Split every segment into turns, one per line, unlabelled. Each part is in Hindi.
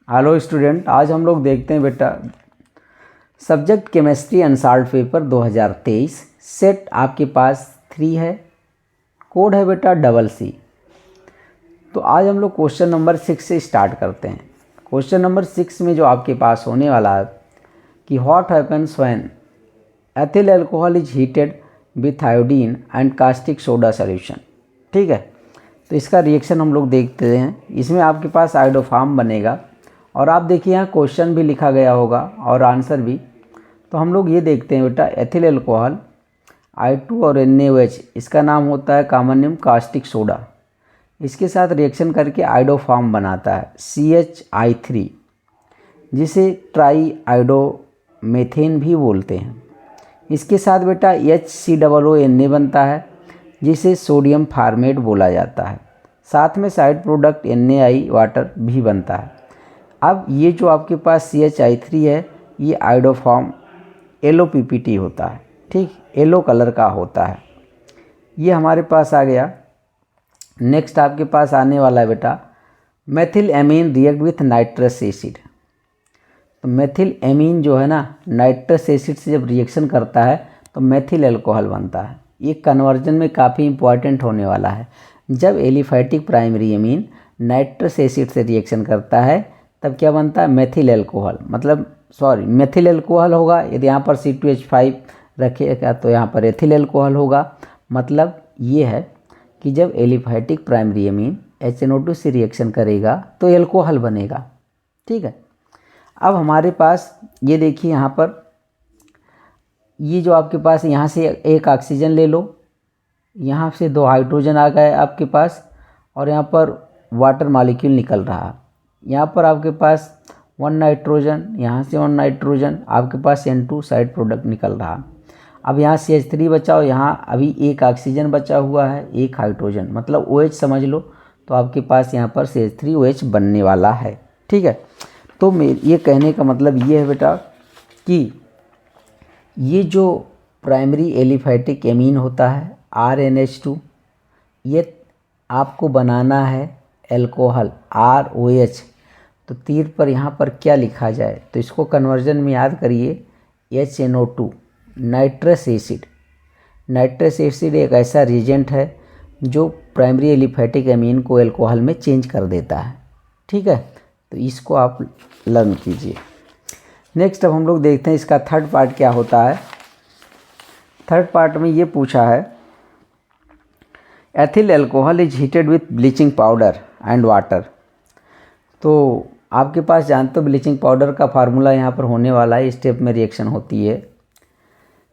हेलो स्टूडेंट, आज हम लोग देखते हैं बेटा subject chemistry unsolved paper 2023। Set आपके पास 3 है, कोड है बेटा CCC। तो आज हम लोग क्वेश्चन नंबर 6 से स्टार्ट करते हैं। क्वेश्चन नंबर 6 में जो आपके पास होने वाला है कि what happens when ethyl alcohol is heated with iodine and caustic soda solution. ठीक है, तो इसका रिएक्शन हम लोग देखते हैं। इसमें आपके पास आयोडोफॉर्म बनेगा और आप देखिए यहाँ क्वेश्चन भी लिखा गया होगा और आंसर भी। तो हम लोग ये देखते हैं बेटा, एथिल अल्कोहल I2 और NaOH, इसका नाम होता है कॉमन नेम कास्टिक सोडा। इसके साथ रिएक्शन करके आयोडोफॉर्म बनाता है CHI3, जिसे ट्राई आयोडोमेथेन भी बोलते हैं। इसके साथ बेटा HCOONA बनता है, जिसे सोडियम फार्मेट बोला जाता है। साथ में साइड प्रोडक्ट NaI वाटर भी बनता है। अब ये जो आपके पास CHI3 है, ये आयोडोफॉर्म LOPPT होता है। ठीक, येलो कलर का होता है। ये हमारे पास आ गया। नेक्स्ट आपके पास आने वाला है बेटा methyl amine react with nitrous acid. तो मेथिल एमीन जो है ना, नाइट्रस एसिड से जब रिएक्शन करता है तो मेथिल अल्कोहल बनता है। ये कन्वर्जन में काफ़ी इंपॉर्टेंट होने वाला है। जब aliphatic primary amine nitrous acid से रिएक्शन करता है तब क्या बनता है, मेथिल अल्कोहल। मेथिल अल्कोहल होगा। यदि यहाँ पर C2H5 रखिएगा तो यहाँ पर एथिल अल्कोहल होगा। मतलब ये है कि जब एलिफैटिक प्राइमरी एमीन HNO2 से रिएक्शन करेगा तो अल्कोहल बनेगा। ठीक है, अब हमारे पास ये देखिए, यहाँ पर ये जो आपके पास यहाँ से एक ऑक्सीजन ले लो, यहाँ से 2 हाइड्रोजन आ गए आपके पास, और यहाँ पर वाटर मॉलिक्यूल निकल रहा है। यहाँ पर आपके पास 1 नाइट्रोजन, यहाँ से 1 नाइट्रोजन, आपके पास N2 साइड प्रोडक्ट निकल रहा। अब यहाँ CH3 बचा और यहाँ अभी एक ऑक्सीजन बचा हुआ है, एक हाइड्रोजन, मतलब OH समझ लो। तो आपके पास यहाँ पर CH3OH बनने वाला है। ठीक है, तो ये कहने का मतलब ये है बेटा कि ये जो प्राइमरी एलिफैटिक एमीन होता है RNH2, ये आपको बनाना है अल्कोहल ROH। तो तीर पर यहाँ पर क्या लिखा जाए, तो इसको कन्वर्जन में याद करिए HNO2 nitrous acid. Nitrous acid एक ऐसा रिएजेंट है जो प्राइमरी एलिफैटिक एमीन को अल्कोहल में चेंज कर देता है। ठीक है, तो इसको आप लर्न कीजिए। नेक्स्ट अब हम लोग देखते हैं इसका थर्ड पार्ट क्या होता है। थर्ड पार्ट में ये पूछा है ethyl alcohol is heated with bleaching powder and water. तो आपके पास जानते हो ब्लीचिंग पाउडर का फार्मूला यहाँ पर होने वाला है। इस स्टेप में रिएक्शन होती है।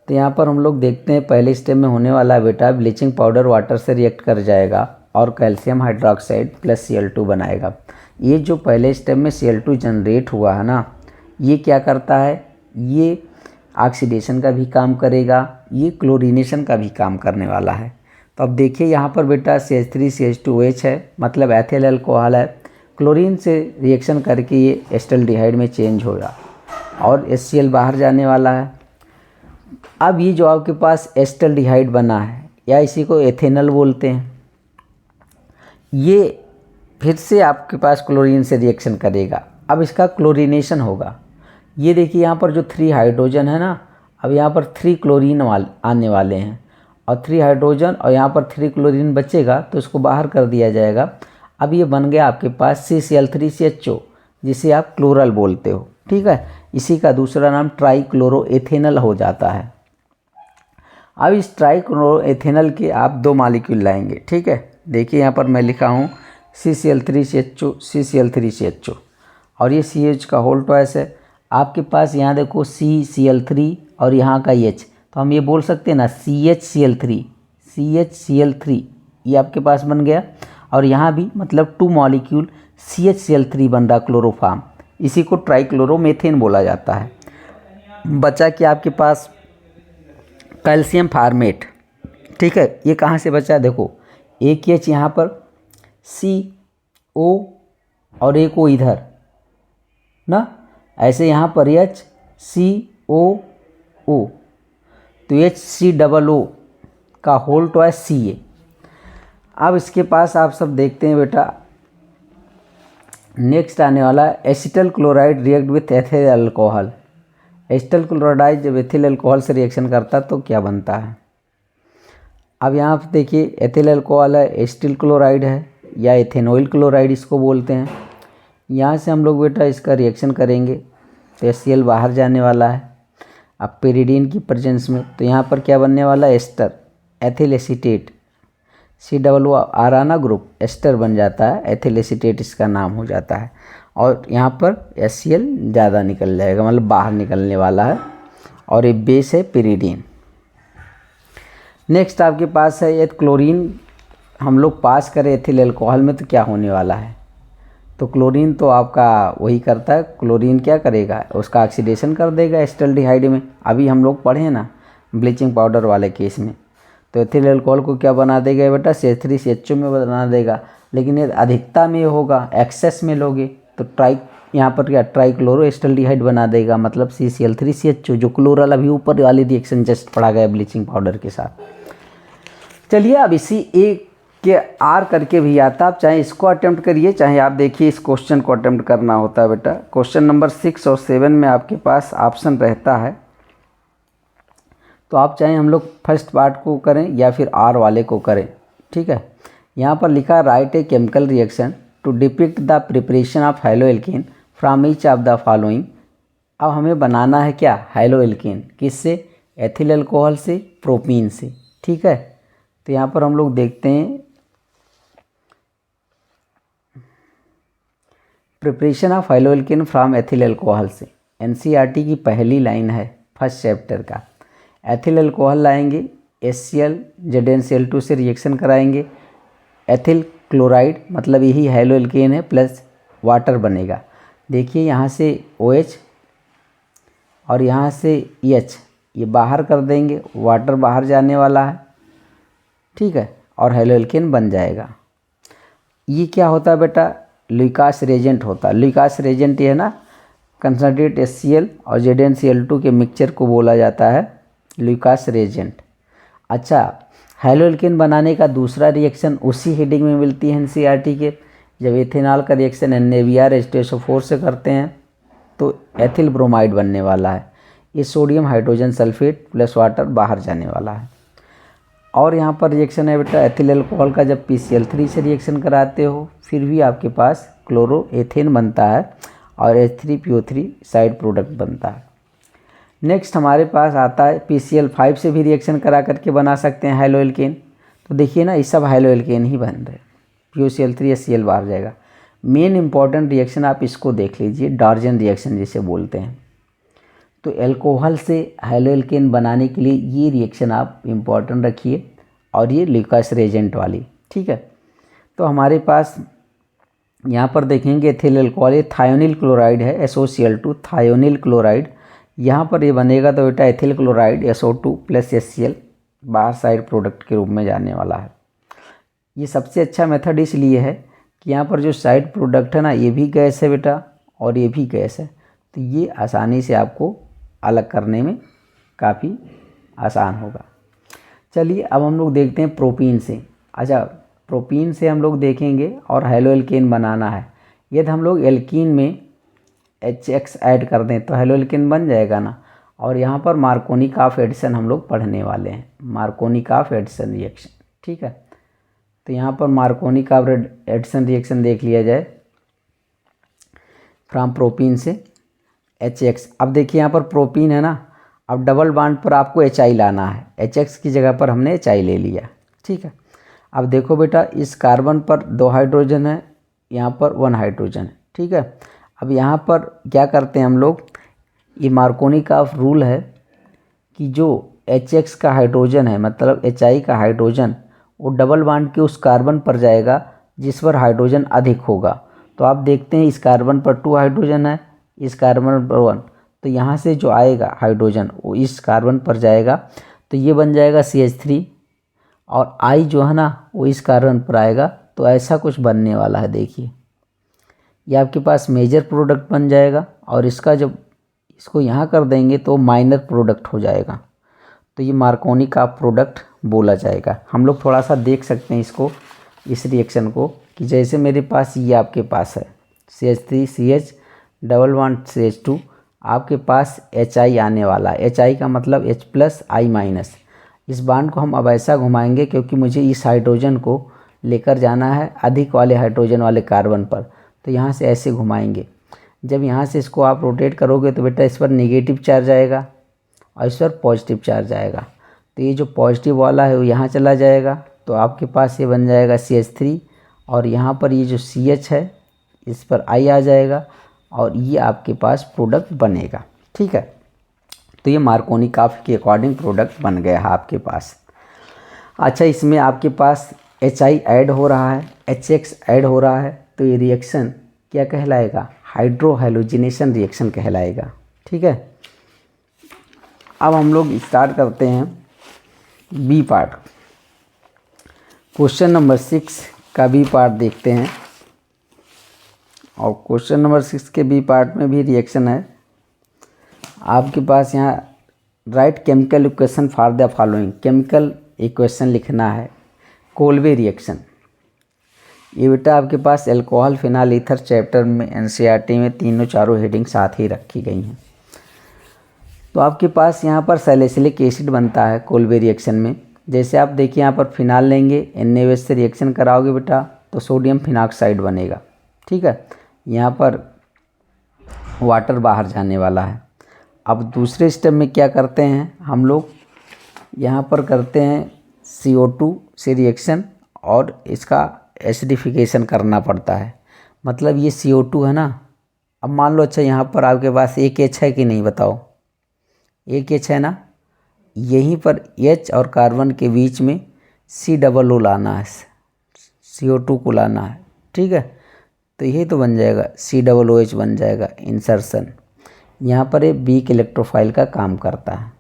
तो यहाँ पर हम लोग देखते हैं पहले स्टेप में होने वाला है बेटा, ब्लीचिंग पाउडर वाटर से रिएक्ट कर जाएगा और कैल्शियम हाइड्रोक्साइड प्लस Cl2 बनाएगा। ये जो पहले स्टेप में Cl2 जनरेट हुआ है ना, ये क्या करता है, ये ऑक्सीडेशन का भी काम करेगा, ये क्लोरीनेशन का भी काम करने वाला है। तो अब देखिए यहाँ पर बेटा CH3CH2OH है, मतलब एथिल अल्कोहल है। क्लोरीन से रिएक्शन करके ये एस्टल्डिहाइड में चेंज होगा और HCl बाहर जाने वाला है। अब ये जो आपके पास एस्टल्डिहाइड बना है, या इसी को एथेनल बोलते हैं, ये फिर से आपके पास क्लोरीन से रिएक्शन करेगा। अब इसका क्लोरीनेशन होगा। ये देखिए यहाँ पर जो 3 हाइड्रोजन है ना, अब यहाँ पर 3 क्लोरीन आने वाले हैं और 3 हाइड्रोजन, और यहाँ पर 3 क्लोरीन बचेगा तो इसको बाहर कर दिया जाएगा। अब ये बन गया आपके पास CCl3CHO, जिसे आप क्लोरल बोलते हो। ठीक है, इसी का दूसरा नाम ट्राईक्लोरोएथेनल हो जाता है। अब इस ट्राईक्लोरोएथेनल के आप 2 मॉलिक्यूल लाएंगे। ठीक है, देखिए यहाँ पर मैं लिखा हूँ CCl3CHO CCl3CHO, और ये CH का होल ट्वाइस है। आपके पास यहाँ देखो CCl3 और यहाँ का H, तो हम ये बोल सकते हैं ना CHCl3, ये आपके पास बन गया। और यहाँ भी मतलब 2 मॉलिक्यूल CHCl3 बन रहा क्लोरोफॉर्म, इसी को ट्राईक्लोरोमेथेन बोला जाता है। बचा कि आपके पास कैल्शियम फार्मेट। ठीक है, ये कहाँ से बचा, देखो एक H यहाँ पर, CO और एक O इधर ना, ऐसे यहाँ पर HCOO, तो HCOO का होल ट्वाइस Ca। अब इसके पास आप सब देखते हैं बेटा नेक्स्ट आने वाला है acetyl chloride react with ethyl alcohol. Acetyl chloride जब एथिल अल्कोहल से रिएक्शन करता है तो क्या बनता है। अब यहाँ पर देखिए एथिल अल्कोहल है, एसिटिल क्लोराइड है या इथेनॉइल क्लोराइड इसको बोलते हैं। यहाँ से हम लोग बेटा इसका रिएक्शन करेंगे तो HCl बाहर जाने वाला है। अब पेरिडीन की प्रेजेंस में तो यहाँ पर क्या बनने वाला है, एस्टर, एथिल एसीटेट, COO आराना ग्रुप एस्टर बन जाता है, एथिल एसीटेट इसका नाम हो जाता है। और यहाँ पर HCl ज़्यादा निकल जाएगा, मतलब बाहर निकलने वाला है, और ये बेस है पेरिडीन। नेक्स्ट आपके पास है ये क्लोरीन हम लोग पास करें एथिल अल्कोहल में तो क्या होने वाला है। तो क्लोरीन तो आपका वही करता है, क्लोरीन क्या करेगा, उसका ऑक्सीडेशन कर देगा एसिटल्डिहाइड में। अभी हम लोग पढ़े ना ब्लीचिंग पाउडर वाले केस में, तो एथिल अल्कोहल को क्या बना देगा बेटा, CH3CHO में बना देगा। लेकिन ये अधिकता में होगा, एक्सेस में लोगे तो यहाँ पर क्या ट्राइक्लोरो एसिटल्डिहाइड बना देगा, मतलब CCl3CHO, जो क्लोरल अभी ऊपर वाली रिएक्शन जस्ट पढ़ा गया ब्लीचिंग पाउडर के साथ। चलिए अब इसी एक के आर करके भी आता, आप चाहे इसको अटेम्प्ट करिए चाहे आप देखिए इस क्वेश्चन को अटेम्प्ट करना होता है बेटा। क्वेश्चन नंबर 6 और 7 में आपके पास ऑप्शन रहता है, तो आप चाहे हम लोग फर्स्ट पार्ट को करें या फिर आर वाले को करें, ठीक है। यहाँ पर लिखा write a chemical reaction to depict the preparation of haloalkane from each of the following. अब हमें बनाना है क्या, हाइलोएल्केन, किससे, एथिल अल्कोहल से, प्रोपीन से, ठीक है। तो यहाँ पर हम लोग देखते हैं preparation of haloalkane from ethyl alcohol से, NCERT की पहली लाइन है फर्स्ट चैप्टर का। एथिल अल्कोहल लाएंगे, HCl ZnCl2 से रिएक्शन कराएंगे, एथिल क्लोराइड मतलब यही हाइलोएल्केन है प्लस वाटर बनेगा। देखिए यहाँ से OH और यहाँ से H, ये बाहर कर देंगे, वाटर बाहर जाने वाला है, ठीक है, और हाइलोएल्केन बन जाएगा। ये क्या होता है बेटा, लुकास रेजेंट होता है। लुकास रेजेंट ये है ना, कंसंट्रेट HCl और ZnCl2 के मिक्सचर को बोला जाता है लुकास रेजेंट। अच्छा, हाइलोएल्केन बनाने का दूसरा रिएक्शन उसी हेडिंग में मिलती है NCERT के, जब इथेनॉल का रिएक्शन NaBr से करते हैं तो एथिल ब्रोमाइड बनने वाला है। ये sodium hydrogen sulphate plus water बाहर जाने वाला है। और यहाँ पर रिएक्शन है बेटा एथिल अल्कोहल का, जब PCl3 से रिएक्शन कराते हो फिर भी आपके पास क्लोरोएथेन बनता है और H3PO3 साइड प्रोडक्ट बनता है। नेक्स्ट हमारे पास आता है PCl5 से भी रिएक्शन करा करके बना सकते हैं हाइलोएल्केन। तो देखिए ना, ये सब हाइलोएल्केन ही बन रहे, PuCl3 HCl बाहर जाएगा। मेन इंपॉर्टेंट रिएक्शन आप इसको देख लीजिए, डार्जन रिएक्शन जिसे बोलते हैं। तो अल्कोहल से हाइलोएल्केन बनाने के लिए ये रिएक्शन आप इम्पॉर्टेंट रखिए, और ये लुकास रेजेंट वाली, ठीक है। तो हमारे पास यहाँ पर देखेंगे एथिल अल्कोहल, थायोनिल क्लोराइड है, SOCl2 थायोनिल क्लोराइड, यहाँ पर ये बनेगा तो बेटा ethyl chloride SO2 plus HCl बाहर साइड प्रोडक्ट के रूप में जाने वाला है। ये सबसे अच्छा मेथड इसलिए है कि यहाँ पर जो साइड प्रोडक्ट है ना, ये भी गैस है बेटा और ये भी गैस है, तो ये आसानी से आपको अलग करने में काफ़ी आसान होगा। चलिए अब हम लोग देखते हैं प्रोपीन से। अच्छा, प्रोपीन से हम लोग देखेंगे और हाइलोएल्केन बनाना है। यदि हम लोग एल्कीन में HX ऐड कर दें तो हाइलोएल्केन बन जाएगा ना। और यहाँ पर मार्कोनी-काफ एडिशन हम लोग पढ़ने वाले हैं, मार्कोनी-काफ एडिशन रिएक्शन, ठीक है। तो यहाँ पर मार्कोनी-काफ एडिशन रिएक्शन देख लिया जाए फ्रॉम प्रोपीन से HX। अब देखिए यहाँ पर प्रोपीन है ना, अब डबल बॉन्ड पर आपको HI लाना है, HX की जगह पर हमने HI ले लिया, ठीक है। अब देखो बेटा, इस कार्बन पर 2 हाइड्रोजन है, यहाँ पर 1 हाइड्रोजन है, ठीक है। अब यहाँ पर क्या करते हैं हम लोग, ये मार्कोनी-काफ रूल है कि जो HX का हाइड्रोजन है, मतलब HI का हाइड्रोजन, वो डबल बॉन्ड के उस कार्बन पर जाएगा जिस पर हाइड्रोजन अधिक होगा। तो आप देखते हैं इस कार्बन पर 2 हाइड्रोजन है, इस कार्बन पर 1, तो यहाँ से जो आएगा हाइड्रोजन वो इस कार्बन पर जाएगा, तो ये बन जाएगा CH3, और I जो है ना वो इस कार्बन पर आएगा। तो ऐसा कुछ बनने वाला है, देखिए ये आपके पास मेजर प्रोडक्ट बन जाएगा, और इसका जब इसको यहाँ कर देंगे तो माइनर प्रोडक्ट हो जाएगा। तो ये मार्कोनी-काफ प्रोडक्ट बोला जाएगा। हम लोग थोड़ा सा देख सकते हैं इसको, इस रिएक्शन को, कि जैसे मेरे पास ये आपके पास है, CH3 CH double bond CH2, आपके पास HI आने वाला है। HI का मतलब H+I-। इस बॉन्ड को हम अब ऐसा घुमाएंगे क्योंकि मुझे इस हाइड्रोजन को लेकर जाना है अधिक वाले हाइड्रोजन वाले कार्बन पर, तो यहाँ से ऐसे घुमाएंगे। जब यहाँ से इसको आप रोटेट करोगे तो बेटा इस पर नेगेटिव चार्ज आएगा और इस पर पॉजिटिव चार्ज आएगा। तो ये जो पॉजिटिव वाला है वो यहाँ चला जाएगा, तो आपके पास ये बन जाएगा CH3, और यहाँ पर ये जो CH है इस पर I आ जाएगा और ये आपके पास प्रोडक्ट बनेगा। ठीक है, तो ये मार्कोनी काफ़ी के अकॉर्डिंग प्रोडक्ट बन गया है आपके पास। अच्छा, इसमें आपके पास HI ऐड हो रहा है, HX ऐड हो रहा है, तो ये रिएक्शन क्या कहलाएगा? हाइड्रो हैलोजिनेशन रिएक्शन कहलाएगा। ठीक है, अब हम लोग स्टार्ट करते हैं बी पार्ट। क्वेश्चन नंबर 6 का बी पार्ट देखते हैं, और क्वेश्चन नंबर 6 के बी पार्ट में भी रिएक्शन है आपके पास। यहाँ right chemical equation for the following, chemical equation लिखना है। कोल्वे रिएक्शन, ये बेटा आपके पास अल्कोहल फिनाल ईथर चैप्टर में NCERT में तीनों चारों हेडिंग साथ ही रखी गई हैं। तो आपके पास यहाँ पर सैलिसिलिक एसिड बनता है कोल्वे रिएक्शन में। जैसे आप देखिए यहाँ पर फिनाल लेंगे, NaOH से रिएक्शन कराओगे बेटा तो सोडियम फिनॉक्साइड बनेगा। ठीक है, यहाँ पर वाटर बाहर जाने वाला है। अब दूसरे स्टेप में क्या करते हैं हम लोग, यहाँ पर करते हैं CO2 से रिएक्शन और इसका एसिडिफिकेशन करना पड़ता है। मतलब ये CO2 है ना, अब मान लो अच्छा यहाँ पर आपके पास एक H है कि नहीं बताओ? एक H है ना, यहीं पर H और कार्बन के बीच में COO लाना है, CO2 को लाना है। ठीक है, तो यही तो बन जाएगा COOH बन जाएगा इंसर्शन। यहाँ पर ये वीक इलेक्ट्रोफाइल का काम करता है।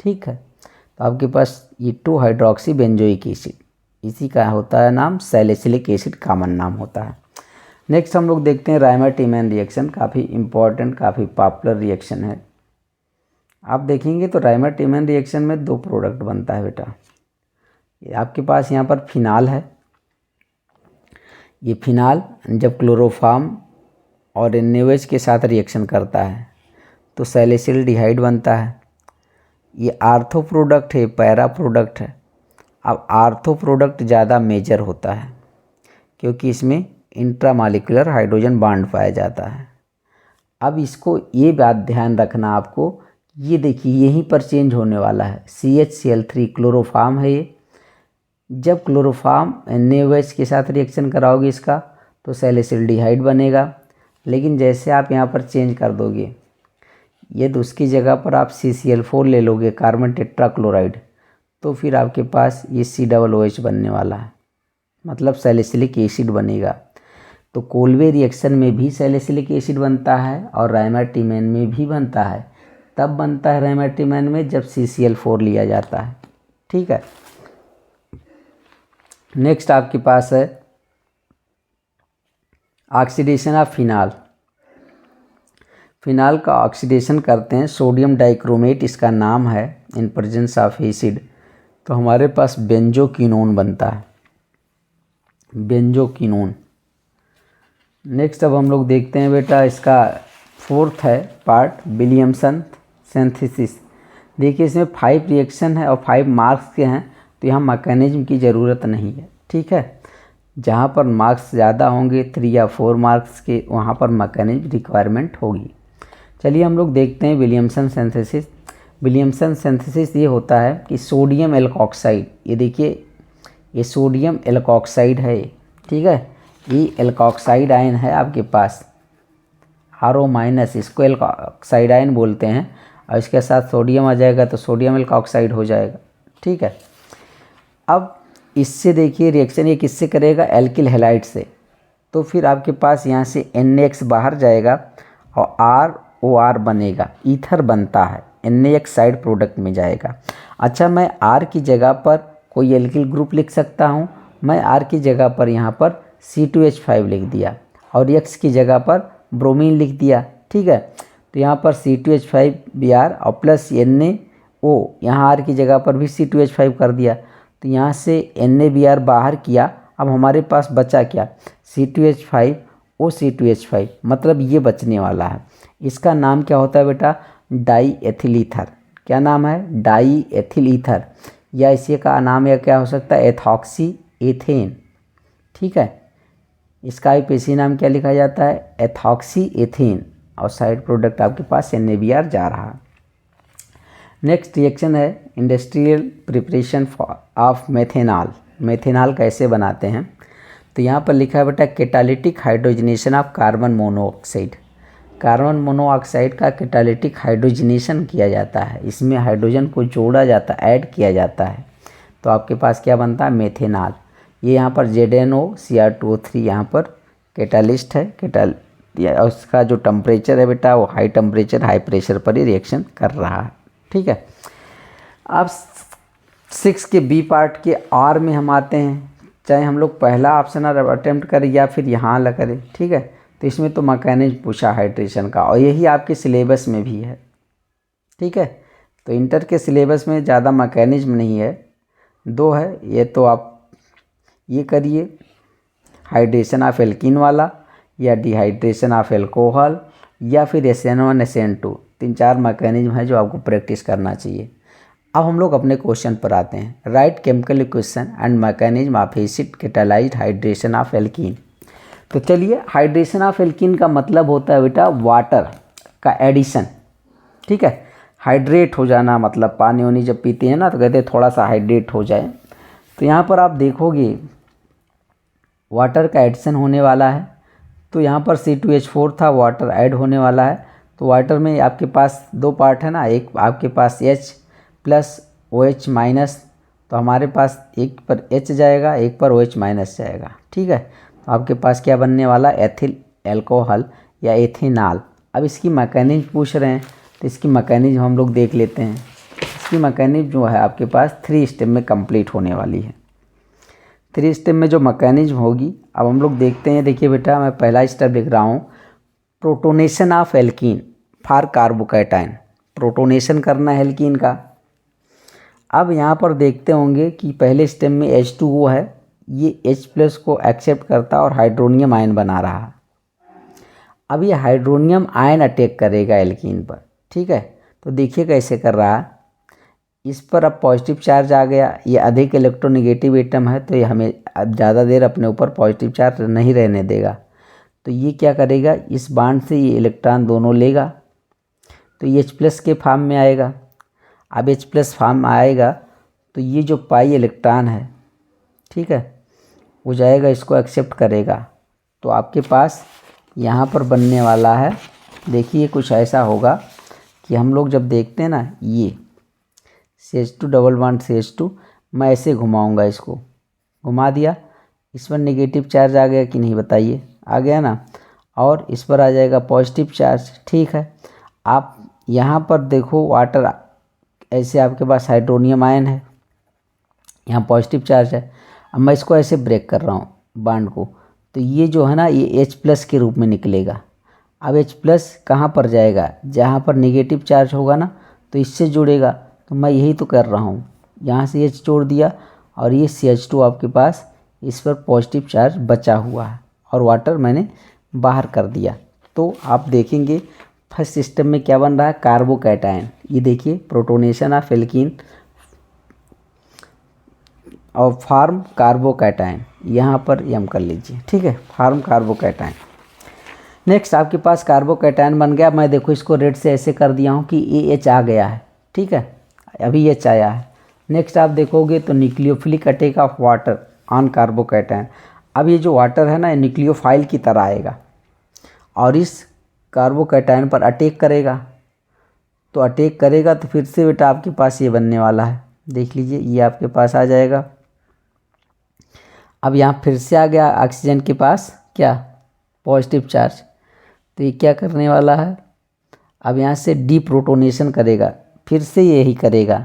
ठीक है, तो आपके पास ये 2 हाइड्रोक्सी बेंजोइक एसिड, इसी का होता है नाम सैलिसिलिक एसिड, कॉमन नाम होता है। नेक्स्ट हम लोग देखते हैं राइमर-टीमैन रिएक्शन, काफ़ी इम्पॉर्टेंट काफ़ी पॉपुलर रिएक्शन है। आप देखेंगे तो राइमर-टीमैन रिएक्शन में 2 प्रोडक्ट बनता है बेटा। आपके पास यहाँ पर फिनाल है, ये फिनाल जब क्लोरोफॉर्म और NaOH के साथ रिएक्शन करता है तो सैलिसिलडिहाइड बनता है। ये आर्थो प्रोडक्ट है, पैरा प्रोडक्ट है। अब आर्थो प्रोडक्ट ज़्यादा मेजर होता है क्योंकि इसमें इंट्रामॉलिक्यूलर हाइड्रोजन बॉन्ड पाया जाता है। अब इसको ये बात ध्यान रखना आपको, ये देखिए यहीं पर चेंज होने वाला है। CHCl3 क्लोरोफॉर्म है ये, जब क्लोरोफॉर्म NaOH के साथ रिएक्शन कराओगे इसका तो सैलिसिलडिहाइड बनेगा। लेकिन जैसे आप यहाँ पर चेंज कर दोगे ये, तो उसकी जगह पर आप CCl4 ले लोगे, कार्बन टेट्राक्लोराइड, तो फिर आपके पास ये COOH बनने वाला है, मतलब सैलिसिलिक एसिड बनेगा। तो कोल्वे रिएक्शन में भी सैलिसिलिक एसिड बनता है और राइमर-टीमैन में भी बनता है। तब बनता है राइमर-टीमैन में जब CCl4 लिया जाता है। ठीक है, नेक्स्ट आपके पास है ऑक्सीडेशन ऑफ फिनाल। फिनाल का ऑक्सीडेशन करते हैं, सोडियम डाइक्रोमेट इसका नाम है, इन प्रेजेंस ऑफ एसिड, तो हमारे पास बेंजोक्विनोन बनता है, बेंजोक्विनोन। नेक्स्ट अब हम लोग देखते हैं बेटा इसका 4th है पार्ट, विलियमसन सिंथेसिस। देखिए इसमें 5 रिएक्शन है और 5 मार्क्स के हैं, तो यहाँ मैकेनिज्म की ज़रूरत नहीं है। ठीक है, जहाँ पर मार्क्स ज़्यादा होंगे 3 या 4 मार्क्स के, वहाँ पर मैकेनिज्म रिक्वायरमेंट होगी। चलिए हम लोग देखते हैं विलियमसन सिंथेसिस। विलियमसन सिंथेसिस ये होता है कि सोडियम एल्कोक्साइड, ये देखिए ये सोडियम एल्कोक्साइड है। ठीक है, ये एल्कोक्साइड आयन है आपके पास, RO-, इसको एल्कोक्साइड आयन बोलते हैं, और इसके साथ सोडियम आ जाएगा तो सोडियम एल्कोक्साइड हो जाएगा। ठीक है, अब इससे देखिए रिएक्शन ये किससे करेगा? एल्किल हैलाइड से। तो फिर आपके पास यहाँ से NaX बाहर जाएगा और ROR बनेगा, ईथर बनता है, NaX साइड प्रोडक्ट में जाएगा। अच्छा, मैं R की जगह पर कोई एल्किल ग्रुप लिख सकता हूँ, मैं R की जगह पर यहाँ पर C2H5 लिख दिया और X की जगह पर ब्रोमीन लिख दिया। ठीक है, तो यहाँ पर C2H5 Br और प्लस NaO, यहाँ R की जगह पर भी C2H5 कर दिया, तो यहाँ से NaBr बाहर किया। अब हमारे पास बचा क्या? C2H5 O C2H5, मतलब ये बचने वाला है। इसका नाम क्या होता है बेटा? Die ethyl ether. क्या नाम है? डाई एथिल ईथर, या इसी का नाम या क्या हो सकता है? Ethoxy ethane. ठीक है, इसका IUPAC नाम क्या लिखा जाता है? एथॉक्सी एथेन, और साइड प्रोडक्ट आपके पास NaBr जा रहा है। नेक्स्ट रिएक्शन है industrial preparation of methanol. Methanol कैसे बनाते हैं? तो यहाँ पर लिखा है बेटा catalytic hydrogenation of carbon monoxide. Carbon monoxide का कैटालिटिक हाइड्रोजनेशन किया जाता है, इसमें हाइड्रोजन को जोड़ा जाता है, ऐड किया जाता है, तो आपके पास क्या बनता है? मेथेनॉल। ये यहाँ पर ZnOCr2O3 यहाँ पर कैटालिस्ट है। उसका जो टेम्परेचर है बेटा वो हाई टेम्परेचर हाई प्रेशर पर ही रिएक्शन कर रहा है। ठीक है, अब 6 के बी पार्ट के आर में हम आते हैं, चाहे हम लोग पहला ऑप्शन अटेम्प्ट करें या फिर यहाँ ला करें। ठीक है, तो इसमें तो मैकेनिज्म पूछा हाइड्रेशन का, और यही आपके सिलेबस में भी है। ठीक है, तो इंटर के सिलेबस में ज़्यादा मैकेनिज्म नहीं है, 2 है। ये तो आप ये करिए, हाइड्रेशन ऑफ एल्कीन वाला, या डिहाइड्रेशन ऑफ एल्कोहल, या फिर SN1 SN2, 3-4 मैकेनिज्म है जो आपको प्रैक्टिस करना चाहिए। अब हम लोग अपने क्वेश्चन पर आते हैं। Right chemical equation and mechanism of acid catalysed hydration of alkene. तो चलिए, हाइड्रेशन ऑफ एल्कीन का मतलब होता है बेटा वाटर का एडिशन। ठीक है, हाइड्रेट हो जाना, मतलब पानी वानी जब पीते हैं ना तो कहते हैं थोड़ा सा हाइड्रेट हो जाए। तो यहाँ पर आप देखोगे वाटर का एडिशन होने वाला है, तो यहाँ पर C2H4 था, वाटर ऐड होने वाला है। तो वाटर में आपके पास 2 पार्ट है ना, एक आपके पास H प्लस OH माइनस, तो हमारे पास एक पर H जाएगा, एक पर OH माइनस जाएगा। ठीक है, तो आपके पास क्या बनने वाला? एथिल एल्कोहल या एथेनॉल। अब इसकी मैकेनिज्म पूछ रहे हैं, तो इसकी मैकेनिज्म हम लोग देख लेते हैं। इसकी मैकेनिज्म जो है आपके पास 3 स्टेप में कंप्लीट होने वाली है। 3 स्टेप में जो मैकेनिज्म होगी, अब हम लोग देखते हैं। देखिए बेटा, मैं पहला स्टेप लिख रहा हूँ, protonation of alkene for carbocation. Protonation करना है एल्कीन का। अब यहाँ पर देखते होंगे कि पहले स्टेप में H2O है, ये H+ को एक्सेप्ट करता और हाइड्रोनियम आयन बना रहा है। अब ये हाइड्रोनियम आयन अटैक करेगा एल्कीन पर। ठीक है, तो देखिए कैसे कर रहा है। इस पर अब पॉजिटिव चार्ज आ गया, ये अधिक इलेक्ट्रोनेगेटिव एटम है, तो ये हमें अब ज़्यादा देर अपने ऊपर पॉजिटिव चार्ज नहीं रहने देगा। तो ये क्या करेगा, इस बांड से ये इलेक्ट्रॉन दोनों लेगा, तो ये H+ के फॉर्म में आएगा। अब H+ फॉर्म में आएगा तो ये जो पाई इलेक्ट्रॉन है, ठीक है, वो जाएगा, इसको एक्सेप्ट करेगा। तो आपके पास यहाँ पर बनने वाला है, देखिए कुछ ऐसा होगा कि हम लोग जब देखते हैं ना, ये CH2 डबल बॉन्ड CH2, मैं ऐसे घुमाऊंगा, इसको घुमा दिया, इस पर नेगेटिव चार्ज आ गया कि नहीं बताइए? आ गया ना, और इस पर आ जाएगा पॉजिटिव चार्ज। ठीक है, आप यहाँ पर देखो वाटर, ऐसे आपके पास हाइड्रोनियम आयन है, यहाँ पॉजिटिव चार्ज है। अब मैं इसको ऐसे ब्रेक कर रहा हूँ बॉन्ड को, तो ये जो है ना, ये H+ के रूप में निकलेगा। अब H+ कहाँ पर जाएगा? जहाँ पर नेगेटिव चार्ज होगा ना, तो इससे जुड़ेगा। तो मैं यही तो कर रहा हूँ, यहाँ से H जोड़ दिया, और ये CH2 आपके पास, इस पर पॉजिटिव चार्ज बचा हुआ है, और वाटर मैंने बाहर कर दिया। तो आप देखेंगे फर्स्ट सिस्टम में क्या बन रहा है, कार्बोकैटायन। ये देखिए, प्रोटोनेशन ऑफ एल्कीन और फार्म कार्बोकैटायन, यहाँ पर यम कर लीजिए। ठीक है, फार्म कार्बोकैटायन। नेक्स्ट आपके पास कार्बोकैटायन बन गया। मैं देखो इसको रेड से ऐसे कर दिया हूँ कि AH आ गया है। ठीक है, अभी H आया है। नेक्स्ट आप देखोगे तो nucleophilic attack of water on carbocation. अब ये जो वाटर है ना, ये न्यूक्लियोफाइल की तरह आएगा और इस कार्बोकैटायन पर अटैक करेगा। तो अटैक करेगा तो फिर से बेटा आपके पास ये बनने वाला है, देख लीजिए, ये आपके पास आ जाएगा। अब यहाँ फिर से आ गया ऑक्सीजन के पास क्या, पॉजिटिव चार्ज। तो ये क्या करने वाला है, अब यहाँ से डीप्रोटोनेशन करेगा, फिर से यही करेगा।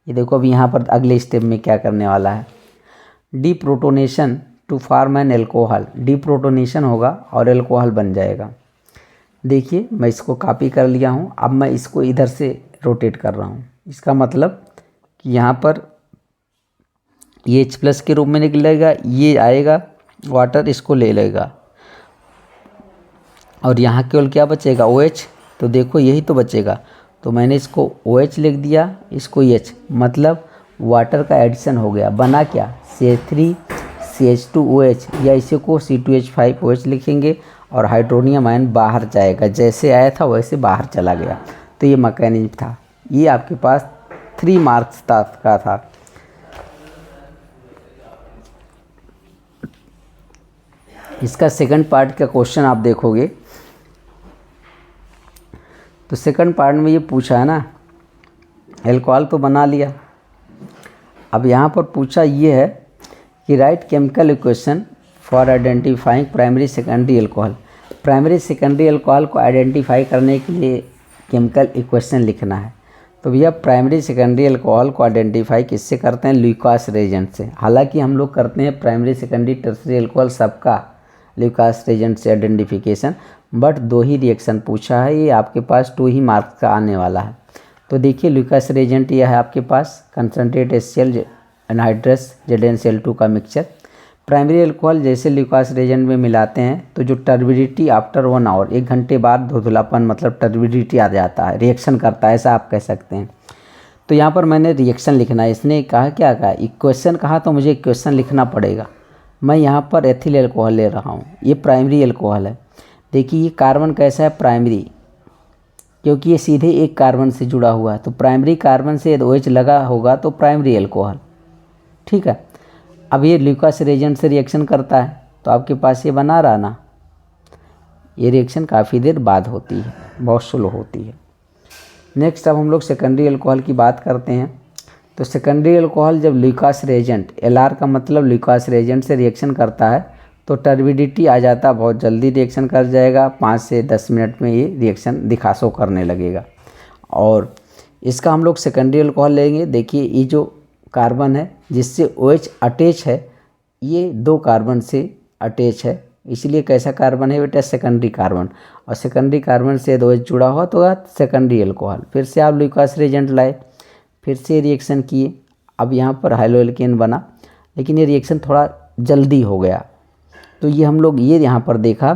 ये देखो अब यहाँ पर अगले स्टेप में क्या करने वाला है, deprotonation to form an alcohol. Deprotonation होगा और एल्कोहल बन जाएगा। देखिए मैं इसको कॉपी कर लिया हूँ, अब मैं इसको इधर से रोटेट कर रहा हूँ। इसका मतलब कि यहाँ पर ये H+ के रूप में निकलेगा, ये आएगा वाटर, इसको ले लेगा, और यहाँ केवल क्या बचेगा OH, तो देखो यही तो बचेगा, तो मैंने इसको OH लिख दिया, इसको H, मतलब वाटर का एडिशन हो गया, बना क्या CH3 CH2OH, या इसी को C2H5OH लिखेंगे और हाइड्रोनियम आयन बाहर जाएगा, जैसे आया था वैसे बाहर चला गया। तो ये मैकेनिज्म था, ये आपके पास 3 मार्क्स का था। इसका सेकंड पार्ट का क्वेश्चन आप देखोगे तो सेकंड पार्ट में ये पूछा है ना, एल्कोहल तो बना लिया, अब यहाँ पर पूछा ये है कि right chemical equation for identifying primary secondary alcohol. Primary secondary alcohol को आइडेंटिफाई करने के लिए केमिकल इक्वेशन लिखना है। तो भैया प्राइमरी सेकेंडरी एल्कोहल को आइडेंटिफाई किससे करते हैं, ल्यूकास रिएजेंट से। हालांकि हम लोग करते हैं प्राइमरी सेकेंडरी टर्सरी एल्कोहल सबका ल्यूकास रिएजेंट से आइडेंटिफिकेशन, बट 2 ही रिएक्शन पूछा है, ये आपके पास 2 ही मार्क्स का आने वाला है। तो देखिए ल्यूकास रिएजेंट यह है आपके पास कंसनट्रेट HCl एनहाइड्रस ZnCl2 का मिक्सचर। प्राइमरी एल्कोहल जैसे ल्यूकास रिएजेंट में मिलाते हैं तो जो टर्बिडिटी आफ्टर 1 आवर, 1 घंटे बाद धुंधलापन मतलब टर्बिडिटी आ जाता है, रिएक्शन करता है, ऐसा आप कह सकते हैं। तो यहाँ पर मैंने रिएक्शन लिखना है, इसने कहा क्या कहा, इक्वेशन कहा, तो मुझे इक्वेशन लिखना पड़ेगा। मैं यहाँ पर एथिल एल्कोहल ले रहा हूँ, ये प्राइमरी एल्कोहल है। देखिए ये कार्बन कैसा है, प्राइमरी, क्योंकि ये सीधे एक कार्बन से जुड़ा हुआ है, तो प्राइमरी कार्बन से OH लगा होगा तो प्राइमरी एल्कोहल, ठीक है। अब ये ल्यूकास रिएजेंट से रिएक्शन करता है तो आपके पास ये बना रहा ना, ये रिएक्शन काफ़ी देर बाद होती है, बहुत स्लो होती है। नेक्स्ट अब हम लोग सेकेंडरी एल्कोहल की बात करते हैं। तो सेकेंडरी एल्कोहल जब ल्यूकास रिएजेंट, LR का मतलब ल्यूकास रिएजेंट से रिएक्शन करता है तो टर्बिडिटी आ जाता है, बहुत जल्दी रिएक्शन कर जाएगा, 5 से 10 मिनट में ये रिएक्शन दिखा शो करने लगेगा। और इसका हम लोग सेकेंडरी एल्कोहल लेंगे। देखिए ये जो कार्बन है जिससे OH अटैच है, ये 2 कार्बन से अटैच है, इसलिए कैसा कार्बन है बेटा, सेकेंडरी कार्बन। और सेकेंडरी कार्बन से OH जुड़ा हुआ तो सेकेंडरी एल्कोहल। फिर से आप ल्यूकास रिएजेंट लाए, फिर से रिएक्शन किए, अब यहाँ पर हाइड्रोएल्केन बना, लेकिन ये रिएक्शन थोड़ा जल्दी हो गया। तो ये हम लोग ये यहाँ पर देखा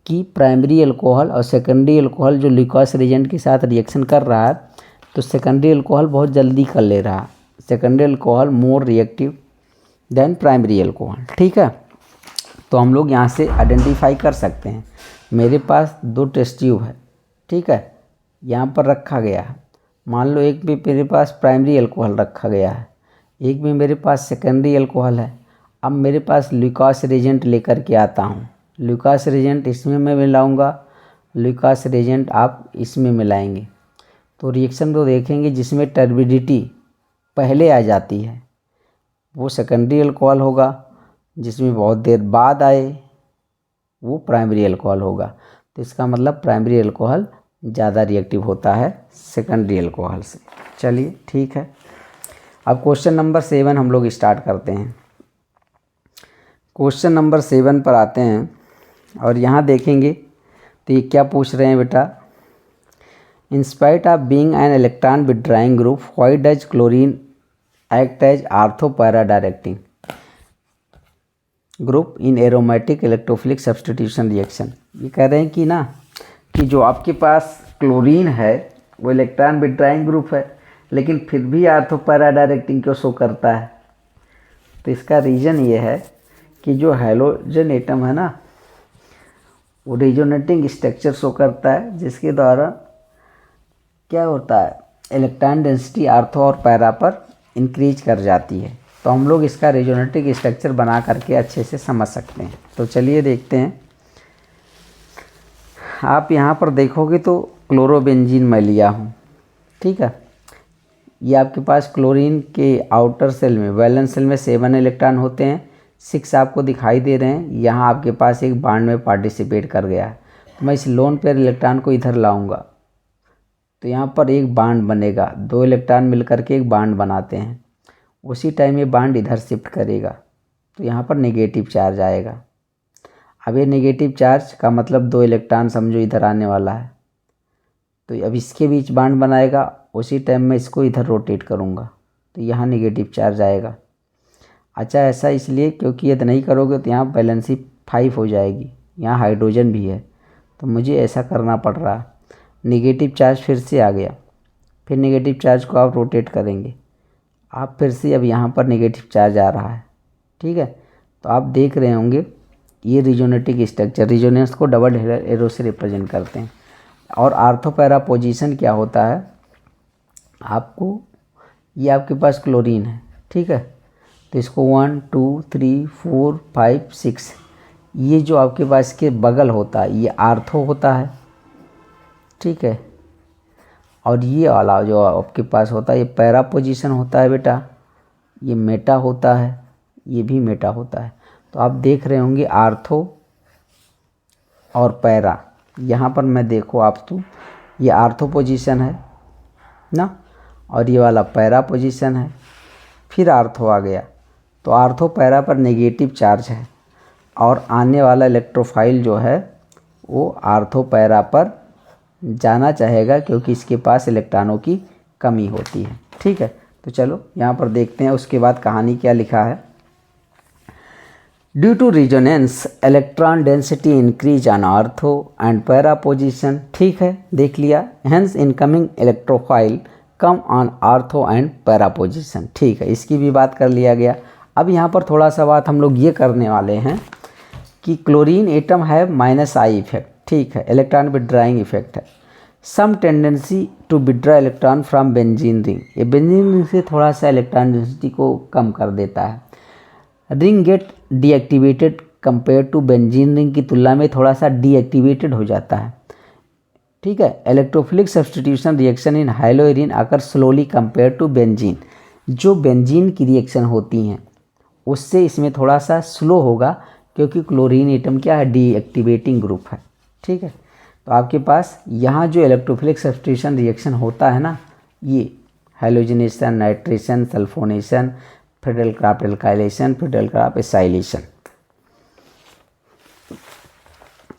कि प्राइमरी एल्कोहल और सेकेंडरी एल्कोहल जो ल्यूकास रिएजेंट के साथ रिएक्शन कर रहा है तो सेकेंडरी एल्कोहल बहुत जल्दी कर ले रहा है, secondary alcohol more reactive than primary alcohol, ठीक है। तो हम लोग यहाँ से आइडेंटिफाई कर सकते हैं। मेरे पास 2 टेस्ट ट्यूब है, ठीक है, यहाँ पर रखा गया है। मान लो एक में मेरे पास प्राइमरी एल्कोहल रखा गया है, एक में मेरे पास सेकेंडरी एल्कोहल है। अब मेरे पास ल्यूकास रिएजेंट लेकर के आता हूँ, ल्यूकास रिएजेंट इसमें मैं मिलाऊंगा, ल्यूकास रिएजेंट आप इसमें मिलाएंगे, तो रिएक्शन तो देखेंगे जिसमें टर्बिडिटी पहले आ जाती है वो सेकेंडरी एल्कोहल होगा, जिसमें बहुत देर बाद आए वो प्राइमरी एल्कोहल होगा। तो इसका मतलब प्राइमरी एल्कोहल ज़्यादा रिएक्टिव होता है सेकेंडरी एल्कोहल से। चलिए ठीक है, अब क्वेश्चन नंबर 7 हम लोग स्टार्ट करते हैं। क्वेश्चन नंबर 7 पर आते हैं और यहाँ देखेंगे तो ये क्या पूछ रहे हैं बेटा, in spite of being an electron withdrawing group why does chlorine act as ortho para directing group in aromatic electrophilic substitution reaction. ये कह रहे हैं कि ना कि जो आपके पास क्लोरीन है वो इलेक्ट्रॉन विथड्राइंग ग्रुप है, लेकिन फिर भी आर्थो पैरा डायरेक्टिंग क्यों शो करता है। तो इसका रीज़न ये है कि जो हैलोजन एटम है ना वो रिजोनेटिंग स्ट्रक्चर शो करता है, जिसके द्वारा क्या होता है, इलेक्ट्रॉन डेंसिटी आर्थो और पैरा पर इंक्रीज कर जाती है। तो हम लोग इसका रिजोनेटिक स्ट्रक्चर बना करके अच्छे से समझ सकते हैं। तो चलिए देखते हैं। आप यहाँ पर देखोगे तो क्लोरोबेंजीन मैं लिया हूँ, ठीक है। ये आपके पास क्लोरीन के आउटर सेल में, वैलेंस सेल में 7 इलेक्ट्रॉन होते हैं, 6 आपको दिखाई दे रहे हैं। यहाँ आपके पास एक बॉन्ड में पार्टिसिपेट कर गया है, तो मैं इस लोन पेयर इलेक्ट्रॉन को इधर लाऊंगा तो यहाँ पर एक बॉन्ड बनेगा, 2 इलेक्ट्रॉन मिलकर के एक बॉन्ड बनाते हैं। उसी टाइम ये बॉन्ड इधर शिफ्ट करेगा तो यहाँ पर नेगेटिव चार्ज आएगा। अब ये नेगेटिव चार्ज का मतलब 2 इलेक्ट्रॉन समझो इधर आने वाला है, तो अब इसके बीच बॉन्ड बनाएगा। उसी टाइम में इसको इधर रोटेट करूँगा तो यहाँ नेगेटिव चार्ज आएगा। अच्छा, ऐसा इसलिए क्योंकि यदि नहीं करोगे तो यहाँ बैलेंसी 5 हो जाएगी, यहाँ हाइड्रोजन भी है तो मुझे ऐसा करना पड़ रहा। नेगेटिव चार्ज फिर से आ गया, फिर नेगेटिव चार्ज को आप रोटेट करेंगे, आप फिर से अब यहाँ पर नेगेटिव चार्ज आ रहा है। ठीक है, तो आप देख रहे होंगे ये रिजोनेटिक स्ट्रक्चर, रिजोनेंस को डबल एरो से रिप्रेजेंट करते हैं। और आर्थो पैरा पोजीशन क्या होता है, आपको ये आपके पास क्लोरीन है, ठीक है, तो इसको 1 2 3 4 5 6, ये जो आपके पास के बगल होता है ये आर्थो होता है, ठीक है। और ये वाला जो आपके पास होता है ये पैरा पोजीशन होता है बेटा, ये मेटा होता है, ये भी मेटा होता है। तो आप देख रहे होंगे आर्थो और पैरा, यहाँ पर मैं देखो आप तो ये आर्थो पोजीशन है ना, और ये वाला पैरा पोजीशन है, फिर आर्थो आ गया। तो आर्थो पैरा पर नेगेटिव चार्ज है और आने वाला इलेक्ट्रोफाइल जो है वो आर्थो पैरा पर जाना चाहेगा क्योंकि इसके पास इलेक्ट्रॉनों की कमी होती है। ठीक है, तो चलो यहाँ पर देखते हैं उसके बाद कहानी क्या लिखा है। Due to resonance electron density increase on ortho and para position. ठीक है, देख लिया। Hence incoming electrophile come on ortho and para position. ठीक है, इसकी भी बात कर लिया गया। अब यहाँ पर थोड़ा सा बात हम लोग ये करने वाले हैं कि क्लोरीन एटम है -I इफेक्ट। ठीक है, इलेक्ट्रॉन विड्राइंग इफेक्ट है। Some tendency to withdraw electron from benzene ring, ये बेंजीन रिंग से थोड़ा सा इलेक्ट्रॉन डेंसिटी को कम कर देता है। Ring get deactivated compare to benzene ring की तुलना में थोड़ा सा डीएक्टिवेटेड हो जाता है। ठीक है, electrophilic substitution reaction in haloarene occur slowly compare to benzene. जो बेंजीन की रिएक्शन होती हैं उससे इसमें थोड़ा सा स्लो होगा क्योंकि क्लोरीन एटम क्या है, डीएक्टिवेटिंग ग्रुप है। ठीक है, तो आपके पास यहाँ जो इलेक्ट्रोफिलिक सब्सटीट्यूशन रिएक्शन होता है ना, ये halogenation, nitration, sulphonation, Friedel Crafts alkylation, Friedel Crafts acylation.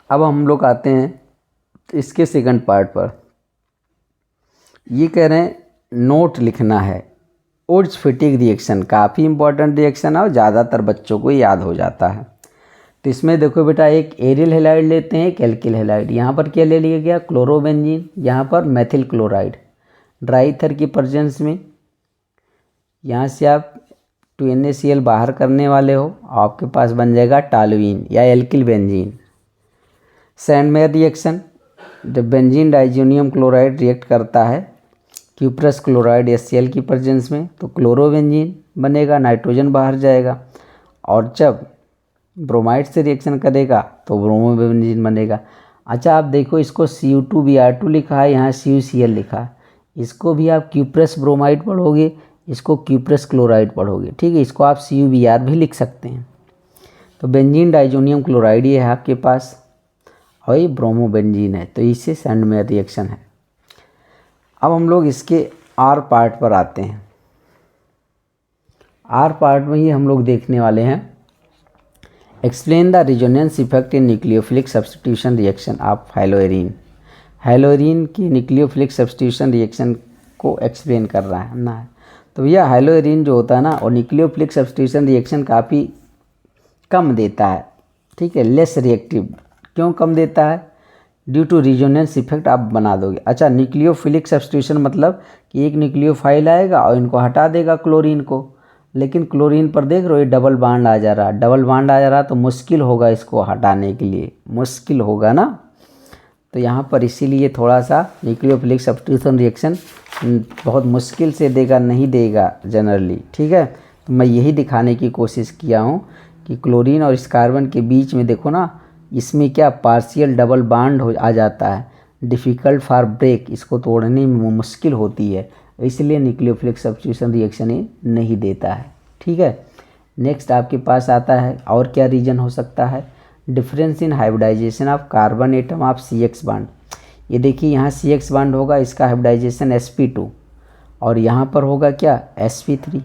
अब हम लोग आते हैं इसके सेकंड पार्ट पर। ये कह रहे हैं नोट लिखना है। ओड्स फिटिक रिएक्शन काफ़ी इंपॉर्टेंट रिएक्शन है और ज़्यादातर बच्चों को याद हो जाता है। तो इसमें देखो बेटा, एक एरियल हैलाइड लेते हैं, एक एल्किल हैलाइड। यहाँ पर क्या ले लिया गया, क्लोरोबेंजीन, यहाँ पर मेथिल क्लोराइड। ड्राई ईथर की प्रेजेंस में यहाँ से आप 2NaCl बाहर करने वाले हो, आपके पास बन जाएगा टॉलुइन या एल्किल बेंजीन। सैंडमेयर रिएक्शन, जब बेंजीन डाइजोनियम क्लोराइड रिएक्ट करता है क्यूप्रस क्लोराइड HCl की प्रेजेंस में तो क्लोरोबेंजीन बनेगा, नाइट्रोजन बाहर जाएगा। और जब ब्रोमाइड से रिएक्शन करेगा तो ब्रोमोबेंजीन बनेगा। अच्छा, आप देखो इसको Cu2Br2 लिखा है, यहाँ CuCl लिखा है। इसको भी आप क्यूप्रस ब्रोमाइड पढ़ोगे, इसको क्यूप्रस क्लोराइड पढ़ोगे। ठीक है, इसको आप CuBr भी लिख सकते हैं। तो बेंजीन डाइजोनियम क्लोराइड ये है आपके पास और ये ब्रोमोबेंजीन है, तो इससे सैंडमेयर रिएक्शन है। अब हम लोग इसके R पार्ट पर आते हैं। R पार्ट में ही हम लोग देखने वाले हैं explain the resonance effect in nucleophilic substitution reaction of haloarene. Haloarene की न्यूक्लियोफिलिक सब्सटीट्यूशन रिएक्शन को एक्सप्लेन कर रहा है ना। तो भैया हाइलोएरिन जो होता है ना, और न्यूक्लियोफिलिक सब्सटीट्यूशन रिएक्शन काफ़ी कम देता है। ठीक है, लेस रिएक्टिव। क्यों कम देता है, ड्यू टू रिजोनेंस इफेक्ट आप बना दोगे। अच्छा, न्यूक्लियोफिलिक सब्सटीट्यूशन मतलब कि एक न्यूक्लियोफाइल आएगा और इनको हटा देगा क्लोरीन को, लेकिन क्लोरीन पर देख रहे हो ये डबल बॉन्ड आ जा रहा, डबल बॉन्ड आ जा रहा, तो मुश्किल होगा इसको हटाने के लिए, मुश्किल होगा ना। तो यहाँ पर इसीलिए थोड़ा सा न्यूक्लियोफिलिक सब्सटीट्यूशन रिएक्शन बहुत मुश्किल से देगा, नहीं देगा जनरली। ठीक है, तो मैं यही दिखाने की कोशिश किया हूँ कि क्लोरीन और इस कार्बन के बीच में देखो ना, इसमें क्या पार्शियल डबल बॉन्ड हो आ जाता है, डिफ़िकल्ट फॉर ब्रेक, इसको तोड़ने में मुश्किल होती है, इसलिए न्यूक्लियोफिलिक सब्स्टिट्यूशन रिएक्शन ये नहीं देता है। ठीक है, नेक्स्ट आपके पास आता है और क्या रीजन हो सकता है, difference in hybridization of carbon atom of CX bond. ये देखिए यहाँ CX बॉन्ड होगा, इसका हाइब्रिडाइजेशन sp2 और यहाँ पर होगा क्या sp3।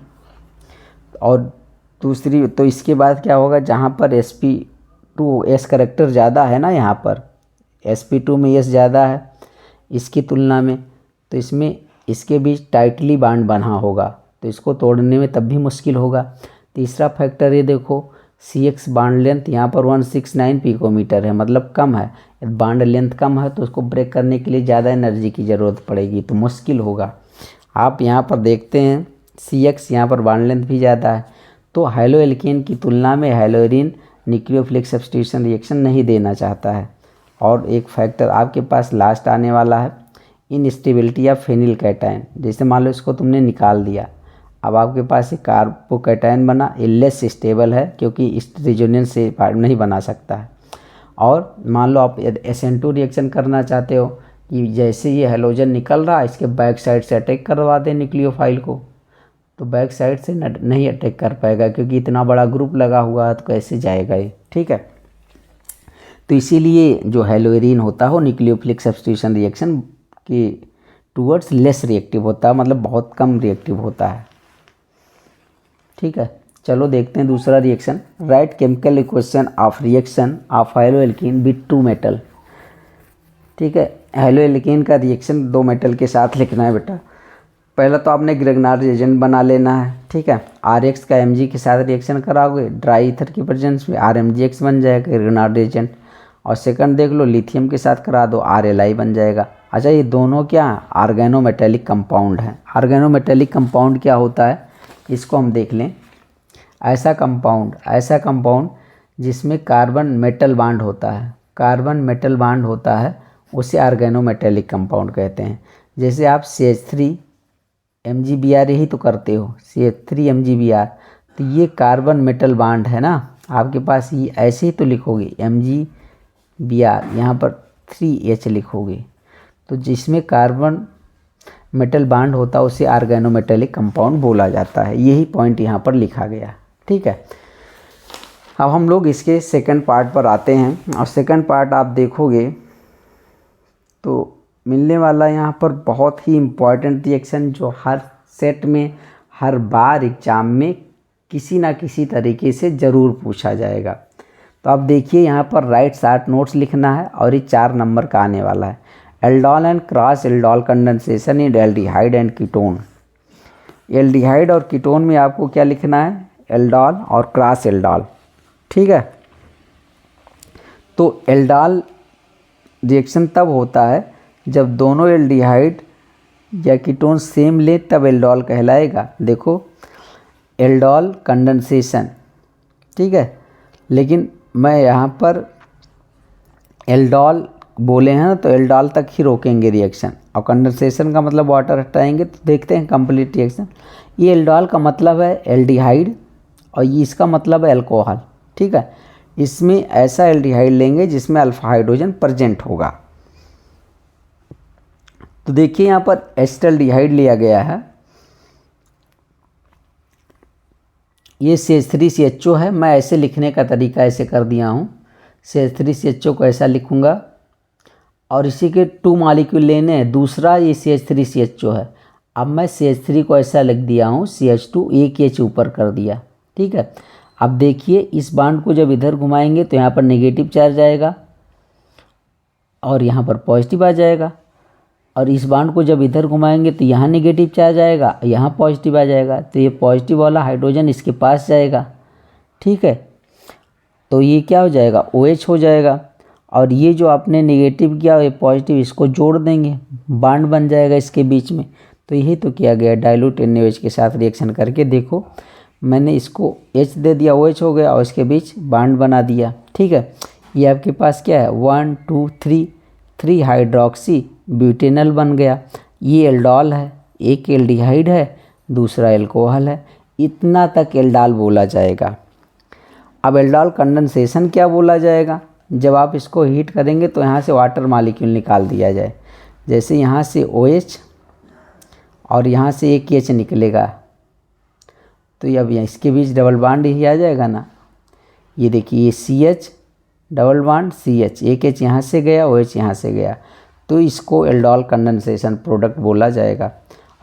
और दूसरी तो इसके बाद क्या होगा, जहाँ पर sp2 S करेक्टर ज़्यादा है ना, यहाँ पर sp2 में S ज़्यादा है इसकी तुलना में, तो इसमें इसके बीच टाइटली बाउंड बना होगा, तो इसको तोड़ने में तब भी मुश्किल होगा। तीसरा फैक्टर ये देखो CX बॉन्ड लेंथ यहाँ पर 169 पिकोमीटर है, मतलब कम है, बॉन्ड लेंथ कम है तो उसको ब्रेक करने के लिए ज़्यादा एनर्जी की ज़रूरत पड़ेगी, तो मुश्किल होगा। आप यहाँ पर देखते हैं CX यहाँ पर बॉन्ड लेंथ भी ज़्यादा है, तो हाइलो एल्केन की तुलना में हाइलोरीन न्यूक्लियोफिलिक सब्स्टिट्यूशन रिएक्शन नहीं देना चाहता है। और एक फैक्टर आपके पास लास्ट आने वाला है, इनस्टेबिलिटी ऑफ फेनिल कैटायन। जैसे मान लो इसको तुमने निकाल दिया, अब आपके पास एक कार्बोकैटायन बना, ये लेस स्टेबल है क्योंकि इस रेजोनेंस से नहीं बना सकता है। और मान लो आप SN2 रिएक्शन करना चाहते हो कि जैसे ये हैलोजन निकल रहा है इसके बैक साइड से अटैक करवा दें न्यूक्लियोफाइल को, तो बैक साइड से नहीं अटैक कर पाएगा क्योंकि इतना बड़ा ग्रुप लगा हुआ है, तो कैसे जाएगा ये, ठीक है। तो इसीलिए जो हैलोरीन होता है वो न्यूक्लियोफिलिक सब्स्टिट्यूशन रिएक्शन के टूवर्ड्स लेस रिएक्टिव होता है, मतलब बहुत कम रिएक्टिव होता है, ठीक है। चलो देखते हैं दूसरा reaction. Right chemical equation of reaction of high-low alkene with 2 metal, ठीक है। हाइलो एल्कीन का रिएक्शन 2 मेटल के साथ लिखना है बेटा। पहला तो आपने ग्रेगनार्ड एजेंट बना लेना है, ठीक है। RX का Mg के साथ रिएक्शन कराओगे ड्राई ईथर की प्रेजेंस में, RMgX बन जाएगा ग्रेगनार्ड एजेंट। और सेकंड देख लो, लिथियम के साथ करा दो, RLi बन जाएगा। अच्छा, ये दोनों क्या ऑर्गेनोमेटेलिक कंपाउंड हैं। ऑर्गेनोमेटेलिक कंपाउंड क्या होता है, इसको हम देख लें। ऐसा कंपाउंड जिसमें कार्बन मेटल बॉन्ड होता है, उसे ऑर्गेनोमेटेलिक कंपाउंड कहते हैं। जैसे आप CH3 MgBr यही तो करते हो, CH3 MgBr, तो ये कार्बन मेटल बॉन्ड है ना आपके पास, ये ऐसे ही तो लिखोगे MgBr, यहाँ पर 3H लिखोगे, तो जिसमें कार्बन मेटल बॉन्ड होता है उसे ऑर्गेनोमेटेलिक कंपाउंड बोला जाता है। यही पॉइंट यहाँ पर लिखा गया, ठीक है। अब हम लोग इसके सेकंड पार्ट पर आते हैं, और सेकंड पार्ट आप देखोगे तो मिलने वाला यहाँ पर बहुत ही इम्पॉर्टेंट रिएक्शन, जो हर सेट में हर बार एग्जाम में किसी ना किसी तरीके से ज़रूर पूछा जाएगा। तो अब देखिए यहाँ पर राइट शार्ट नोट्स लिखना है, और ये 4 नंबर का आने वाला है। Aldol and cross aldol condensation in aldehyde and ketone. Aldehyde और कीटोन में आपको क्या लिखना है, एल्डोल और क्रॉस एल्डोल, ठीक है। तो एल्डोल रिएक्शन तब होता है जब दोनों एल्डिहाइड या कीटोन सेम ले, तब एल्डोल कहलाएगा। देखो एल्डोल कंडेंसेशन, ठीक है, लेकिन मैं यहाँ पर एल्डोल बोले हैं ना, तो एल्डोल तक ही रोकेंगे रिएक्शन, और कंडेंसेशन का मतलब वाटर हटाएंगे। तो देखते हैं कंप्लीट रिएक्शन। ये एल्डोल का मतलब है एल्डिहाइड, और ये इसका मतलब है अल्कोहल, ठीक है। इसमें ऐसा एल्डिहाइड लेंगे जिसमें अल्फा हाइड्रोजन प्रेजेंट होगा। तो देखिए यहाँ पर एसिटाल्डिहाइड लिया गया है, ये CH3CHO है। मैं ऐसे लिखने का तरीका ऐसे कर दिया हूँ, CH3CHO को ऐसा लिखूँगा, और इसी के 2 मॉलिक्यूल लेने हैं। दूसरा ये CH3CHO है, अब मैं CH3 को ऐसा लिख दिया हूँ, CH2 एक H ऊपर कर दिया, ठीक है। अब देखिए इस बॉन्ड को जब इधर घुमाएंगे तो यहाँ पर नेगेटिव चार्ज आएगा, और यहाँ पर पॉजिटिव आ जाएगा। और इस बॉन्ड को जब इधर घुमाएंगे तो यहाँ नेगेटिव चार्ज आएगा, यहाँ पॉजिटिव आ जाएगा, तो ये पॉजिटिव वाला हाइड्रोजन इसके पास जाएगा, ठीक है। तो ये क्या हो जाएगा, OH हो जाएगा। और ये जो आपने नेगेटिव किया ये पॉजिटिव, इसको जोड़ देंगे, बॉन्ड बन जाएगा इसके बीच में। तो यही तो किया गया, डाइल्यूट NaOH के साथ रिएक्शन करके। देखो मैंने इसको H दे दिया, OH हो गया, और इसके बीच बॉन्ड बना दिया, ठीक है। ये आपके पास क्या है, 1 2 3 हाइड्रोक्सी ब्यूटेनल बन गया। ये एल्डोल है, एक एल्डिहाइड है, दूसरा एल्कोहल है। इतना तक एल्डोल बोला जाएगा। अब एल्डोल कंडेंसेशन क्या बोला जाएगा, जब आप इसको हीट करेंगे तो यहाँ से वाटर मॉलिक्यूल निकाल दिया जाए। जैसे यहाँ से OH और यहाँ से एक H निकलेगा, तो अब यहाँ इसके बीच डबल बॉन्ड ही आ जाएगा ना। ये देखिए ये CH डबल बॉन्ड CH, एक H यहाँ से गया, OH यहाँ से गया, तो इसको एल्डोल कंडेंसेशन प्रोडक्ट बोला जाएगा।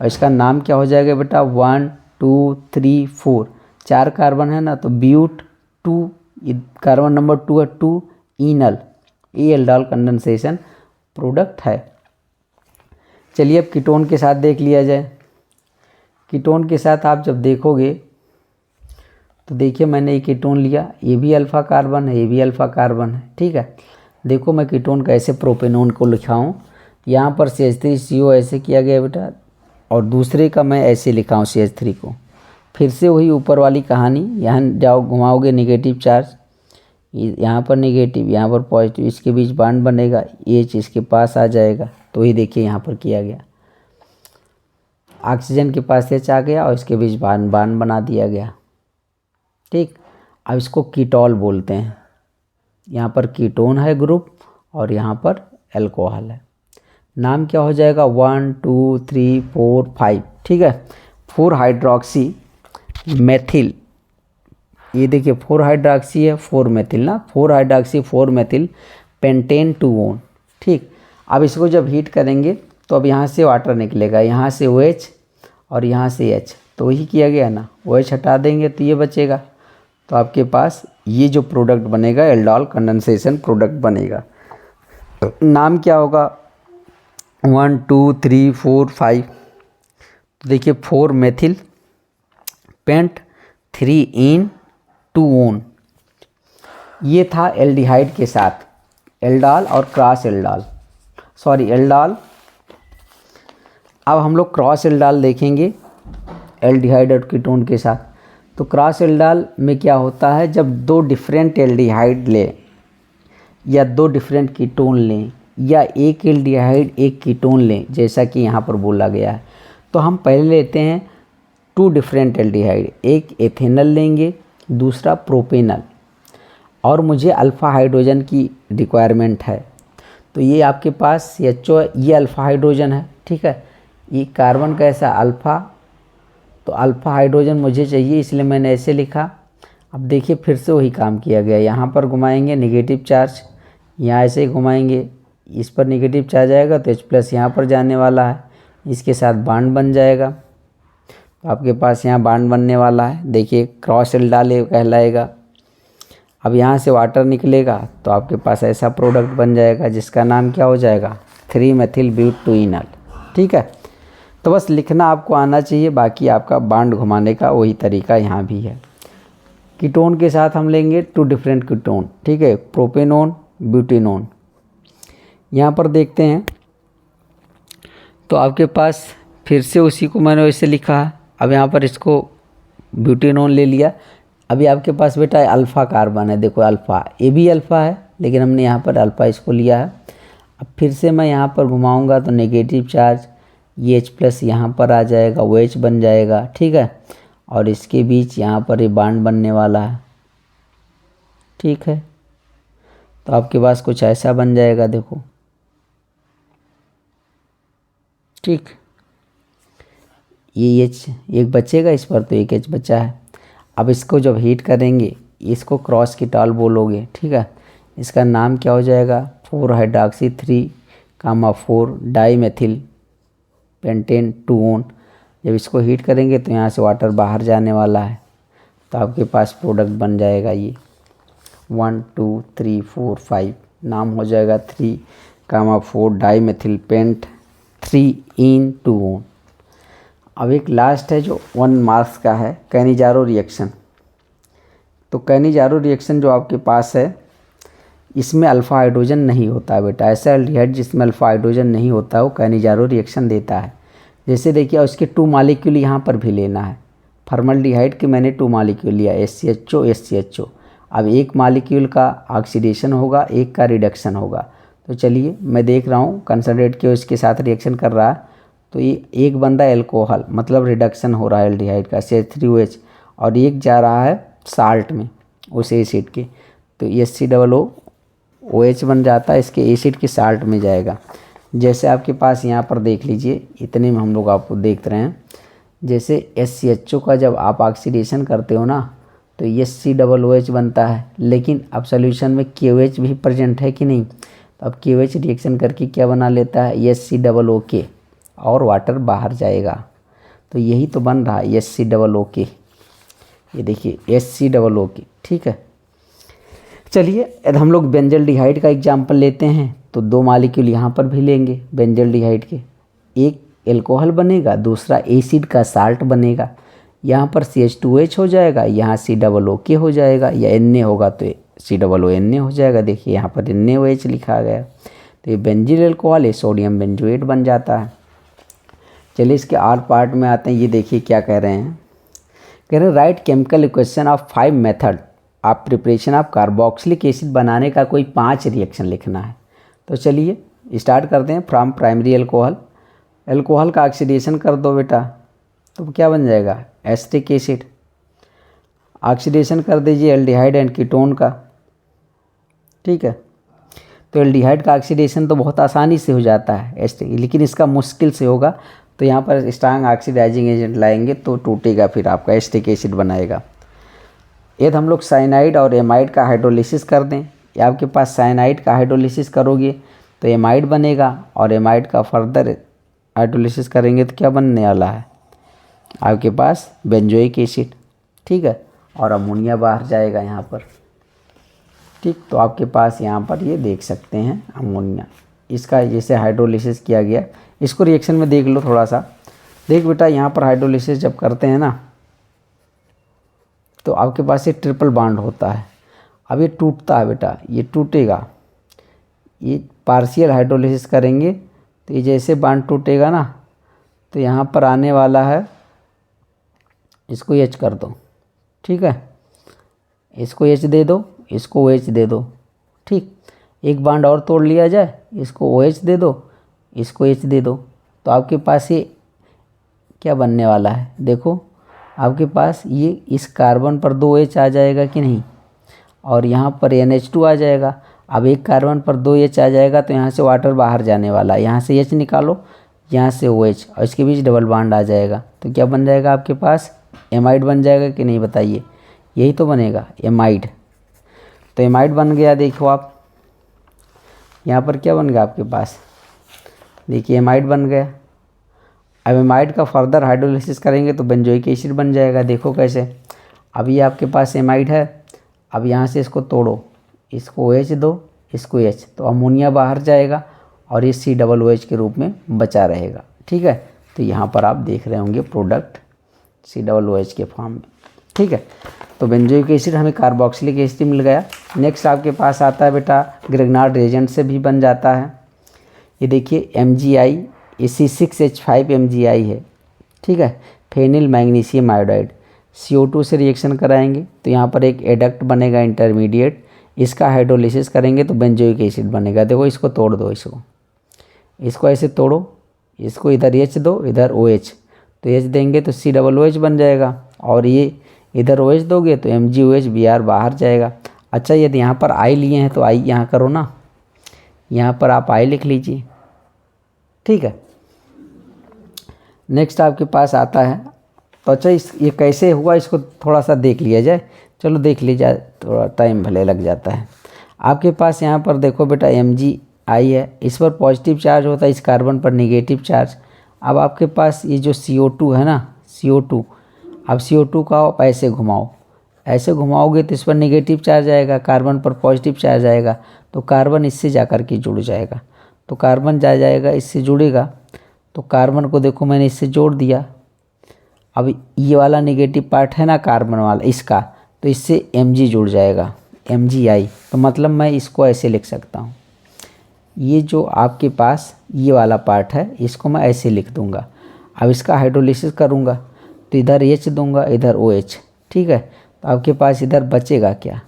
और इसका नाम क्या हो जाएगा बेटा, 1 2 3 4 4 कार्बन है ना, तो ब्यूट 2, कार्बन नंबर 2 है, 2 इनल, ये एल्डोल कंडेंसेशन प्रोडक्ट है। चलिए अब कीटोन के साथ देख लिया जाए। कीटोन के साथ आप जब देखोगे तो देखिए मैंने ये कीटोन लिया, ये भी अल्फ़ा कार्बन है, ये भी अल्फ़ा कार्बन है, ठीक है। देखो मैं कीटोन कैसे प्रोपेनोन को लिखा हूँ, यहाँ पर CH3CO ऐसे किया गया बेटा, और दूसरे का मैं ऐसे लिखा हूँ CH3 को। फिर से वही ऊपर वाली कहानी, यहाँ जाओ घुमाओगे नेगेटिव चार्ज, यहाँ पर नेगेटिव यहाँ पर पॉजिटिव, इसके बीच बांड बनेगा, H इसके पास आ जाएगा। तो ये देखिए यहाँ पर किया गया, ऑक्सीजन के पास H आ गया और इसके बीच बांड बना दिया गया। ठीक, अब इसको कीटोल बोलते हैं। यहाँ पर कीटोन है ग्रुप और यहाँ पर अल्कोहल है। नाम क्या हो जाएगा, 1 2 3 4 5। ठीक है, 4 हाइड्रोक्सी मेथिल, ये देखिए 4 हाइड्रोक्सी है, 4 मेथिल ना, 4 हाइड्रोक्सी 4 मेथिल पेंटेन 2 ओन। ठीक, अब इसको जब हीट करेंगे तो अब यहाँ से वाटर निकलेगा, यहाँ से OH और यहाँ से H, तो वही किया गया ना, OH हटा देंगे तो ये बचेगा। तो आपके पास ये जो प्रोडक्ट बनेगा एल्डोल कंडेंसेशन प्रोडक्ट बनेगा। नाम क्या होगा, 1 2 3 4 5। तो देखिए 4 मेथिल पेंट 3 इन 2 ओन, ये था एल्डिहाइड के साथ एल्डोल और क्रॉस एल्डोल, सॉरी एल्डोल। अब हम लोग क्रॉस एल्डोल देखेंगे एल्डिहाइड और कीटोन के साथ। तो क्रॉस एल्डोल में क्या होता है, जब 2 डिफरेंट एल्डिहाइड लें या 2 डिफरेंट कीटोन लें या एक एल्डिहाइड एक कीटोन लें, जैसा कि यहाँ पर बोला गया है, तो हम पहले लेते हैं 2 डिफरेंट एल्डिहाइड, एक एथेनल लेंगे दूसरा प्रोपेनल, और मुझे अल्फ़ा हाइड्रोजन की रिक्वायरमेंट है। तो ये आपके पास CHO, ये अल्फ़ा हाइड्रोजन है। ठीक है, ये कार्बन कैसा अल्फ़ा, तो अल्फ़ा हाइड्रोजन मुझे चाहिए, इसलिए मैंने ऐसे लिखा। अब देखिए फिर से वही काम किया गया, यहाँ पर घुमाएंगे नेगेटिव चार्ज, यहाँ ऐसे ही घुमाएंगे, इस पर नेगेटिव चार्ज आएगा तो H+ यहाँ पर जाने वाला है, इसके साथ बांड बन जाएगा। तो आपके पास यहाँ बांड बनने वाला है, देखिए क्रॉस एल्डोल कहलाएगा। अब यहाँ से वाटर निकलेगा तो आपके पास ऐसा प्रोडक्ट बन जाएगा जिसका नाम क्या हो जाएगा, 3 मेथिल ब्यूटेनॉल। ठीक है, तो बस लिखना आपको आना चाहिए, बाकी आपका बांड घुमाने का वही तरीका यहाँ भी है। कीटोन के साथ हम लेंगे 2 डिफरेंट कीटोन, ठीक है, प्रोपेनोन ब्यूटेनोन। यहाँ पर देखते हैं तो आपके पास फिर से उसी को मैंने वैसे लिखा है। अब यहाँ पर इसको ब्यूटेनोन ले लिया। अभी आपके पास बेटा अल्फ़ा कार्बन है, देखो अल्फ़ा, ये भी अल्फ़ा है लेकिन हमने यहाँ पर अल्फ़ा इसको लिया है। अब फिर से मैं यहाँ पर घुमाऊँगा तो नेगेटिव चार्ज, ये H+ यहाँ पर आ जाएगा, OH बन जाएगा। ठीक है, और इसके बीच यहाँ पर ये बांड बनने वाला है। ठीक है, तो आपके पास कुछ ऐसा बन जाएगा, देखो। ठीक, ये H एक बचेगा इस पर, तो एक H बचा है। अब इसको जब हीट करेंगे, इसको क्रॉस कीटोल बोलोगे। ठीक है, इसका नाम क्या हो जाएगा, 4 हाइड्रोक्सी 3,4 डाईमेथिल पेंटेन 2 ओन। जब इसको हीट करेंगे तो यहाँ से वाटर बाहर जाने वाला है, तो आपके पास प्रोडक्ट बन जाएगा ये 1 2 3 4 5, नाम हो जाएगा 3,4 डाईमेथिल पेंट 3 इन 2 ओन। अब एक लास्ट है जो 1 मार्क्स का है, कैनिजारो रिएक्शन। तो कैनिजारो रिएक्शन जो आपके पास है, इसमें अल्फ़ा हाइड्रोजन नहीं होता है बेटा। ऐसा एल्डिहाइड जिसमें अल्फ़ा हाइड्रोजन नहीं होता है वो कैनिजारो रिएक्शन देता है। जैसे देखिए उसके 2 मॉलिक्यूल यहाँ पर भी लेना है। फॉर्मल्डिहाइड के मैंने 2 मॉलिक्यूल लिया, SCHO SCHO। अब एक मॉलिक्यूल का ऑक्सीडेशन होगा, एक का रिडक्शन होगा। तो चलिए मैं देख रहा हूँ कंसनट्रेट के उसके साथ रिएक्शन कर रहा है, तो ये एक बन रहा है एल्कोहल, मतलब रिडक्शन हो रहा है एल्डिहाइड का CH3OH, और एक जा रहा है साल्ट में उस एसिड के, तो HCOOH बन जाता है, इसके एसिड के साल्ट में जाएगा। जैसे आपके पास यहाँ पर देख लीजिए, इतने में हम लोग आपको देख रहे हैं, जैसे SCHO का जब आप ऑक्सीडेशन करते हो ना तो HCOOH बनता है, लेकिन अब सोल्यूशन में KOH भी प्रेजेंट है कि नहीं, तो अब KOH रिएक्शन करके क्या बना लेता है, HCOOK, और वाटर बाहर जाएगा। तो यही तो बन रहा है HCOOK, ये देखिए HCOOK। ठीक है, चलिए अब हम लोग बेंजल्डिहाइड का एग्जाम्पल लेते हैं। तो 2 मॉलिक्यूल यहाँ पर भी लेंगे बेंजल्डिहाइड के, एक एल्कोहल बनेगा, दूसरा एसिड का साल्ट बनेगा। यहाँ पर CH2OH हो जाएगा, यहाँ COOK हो जाएगा, या Na होगा तो COO हो जाएगा। देखिए यहाँ पर NaOH लिखा गया, तो ये बेंजील अल्कोहल है, सोडियम बेंजोएट बन जाता है। चलिए इसके आर पार्ट में आते हैं। ये देखिए क्या कह रहे हैं, कह रहे हैं right chemical equation of 5 method आप प्रिपरेशन ऑफ कार्बोक्सिलिक एसिड बनाने का कोई 5 रिएक्शन लिखना है। तो चलिए स्टार्ट करते हैं। फ्रॉम प्राइमरी अल्कोहल, अल्कोहल का ऑक्सीडेशन कर दो बेटा, तो क्या बन जाएगा, एसिटिक एसिड। ऑक्सीडेशन कर दीजिए एल्डिहाइड एंड कीटोन का, ठीक है। तो एल्डिहाइड का ऑक्सीडेशन तो बहुत आसानी से हो जाता है एसिटिक, लेकिन इसका मुश्किल से होगा। तो यहाँ पर स्ट्रांग ऑक्सीडाइजिंग एजेंट लाएंगे तो टूटेगा, फिर आपका एसिटिक एसिड बनाएगा। यदि हम लोग साइनाइड और एमाइड का हाइड्रोलिसिस कर दें, या आपके पास साइनाइड का हाइड्रोलिसिस करोगे तो एमाइड बनेगा, और एमाइड का फर्दर हाइड्रोलिसिस करेंगे तो क्या बनने वाला है, आपके पास बेंजोइक एसिड, ठीक है। और अमोनिया बाहर जाएगा यहाँ पर, ठीक। तो आपके पास यहाँ पर ये देख सकते हैं अमोनिया, इसका जैसे हाइड्रोलिसिस किया गया। इसको रिएक्शन में देख लो थोड़ा सा। देख बेटा यहाँ पर हाइड्रोलिसिस जब करते हैं ना, तो आपके पास ये ट्रिपल बॉन्ड होता है। अब ये टूटता है बेटा, ये टूटेगा। ये पार्शियल हाइड्रोलिसिस करेंगे तो ये जैसे बॉन्ड टूटेगा ना, तो यहाँ पर आने वाला है, इसको H कर दो, ठीक है। इसको H दे दो, इसको OH दे दो, ठीक। एक बॉन्ड और तोड़ लिया जाए, इसको OH दे दो, इसको H दे दो, तो आपके पास ये क्या बनने वाला है, देखो आपके पास ये इस कार्बन पर 2 H आ जाएगा कि नहीं, और यहाँ पर NH2 आ जाएगा। अब एक कार्बन पर 2 H आ जाएगा तो यहाँ से वाटर बाहर जाने वाला है, यहाँ से H निकालो, यहाँ से OH, और इसके बीच डबल बॉन्ड आ जाएगा। तो क्या बन जाएगा आपके पास, एमाइड बन जाएगा कि नहीं बताइए, यही तो बनेगा एमाइड। तो एमाइड बन गया। देखो आप यहाँ पर क्या बन गया आपके पास, देखिए एमाइड बन गया। अब एमाइड का फर्दर हाइड्रोलिसिस करेंगे तो बेंजोइक एसिड बन जाएगा। देखो कैसे, अब ये आपके पास एमाइड है, अब यहाँ से इसको तोड़ो, इसको OH दो, इसको H, तो अमोनिया बाहर जाएगा और ये COOH के रूप में बचा रहेगा, ठीक है। तो यहाँ पर आप देख रहे होंगे प्रोडक्ट COOH के फॉर्म में, ठीक है। तो बेंजोइक एसिड हमें कार्बोक्सिलिक एसिड मिल गया। नेक्स्ट आपके पास आता है बेटा ग्रिग्नार्ड रिएजेंट से भी बन जाता है। ये देखिए MgI, ये C6H5 MgI है, ठीक है। फेनिल मैग्नीशियम आयोडाइड, CO2 से रिएक्शन कराएंगे तो यहाँ पर एक एडक्ट बनेगा इंटरमीडिएट, इसका हाइड्रोलिसिस करेंगे तो बेंजोइक एसिड बनेगा। देखो इसको तोड़ दो, इसको ऐसे तोड़ो, इसको इधर H दो, इधर OH, तो H देंगे तो COOH बन जाएगा, और ये इधर OH दोगे तो MgOH Br बाहर जाएगा। अच्छा यदि यहाँ पर I लिए हैं तो I यहाँ करो ना, यहाँ पर आप I लिख लीजिए, ठीक है। नेक्स्ट आपके पास आता है, तो अच्छा ये कैसे हुआ इसको थोड़ा सा देख लिया जाए। चलो देख लीजिए, थोड़ा टाइम भले लग जाता है। आपके पास यहाँ पर देखो बेटा MgI है, इस पर पॉजिटिव चार्ज होता है, इस कार्बन पर नेगेटिव चार्ज। अब आपके पास ये जो CO2 है ना, CO2, अब CO2 का आप ऐसे घुमाओ, ऐसे घुमाओगे तो इस पर नेगेटिव चार्ज आएगा, कार्बन पर पॉजिटिव चार्ज आएगा, तो कार्बन इससे जा कर के जुड़ जाएगा। तो कार्बन जाएगा इससे जुड़ेगा, तो कार्बन को देखो मैंने इससे जोड़ दिया। अब ये वाला नेगेटिव पार्ट है ना कार्बन वाला इसका, तो इससे Mg जुड़ जाएगा, MgI। तो मतलब मैं इसको ऐसे लिख सकता हूँ, ये जो आपके पास ये वाला पार्ट है इसको मैं ऐसे लिख दूँगा। अब इसका हाइड्रोलिसिस करूँगा तो इधर H दूँगा, इधर OH, ठीक है। तो आपके पास इधर बचेगा क्या,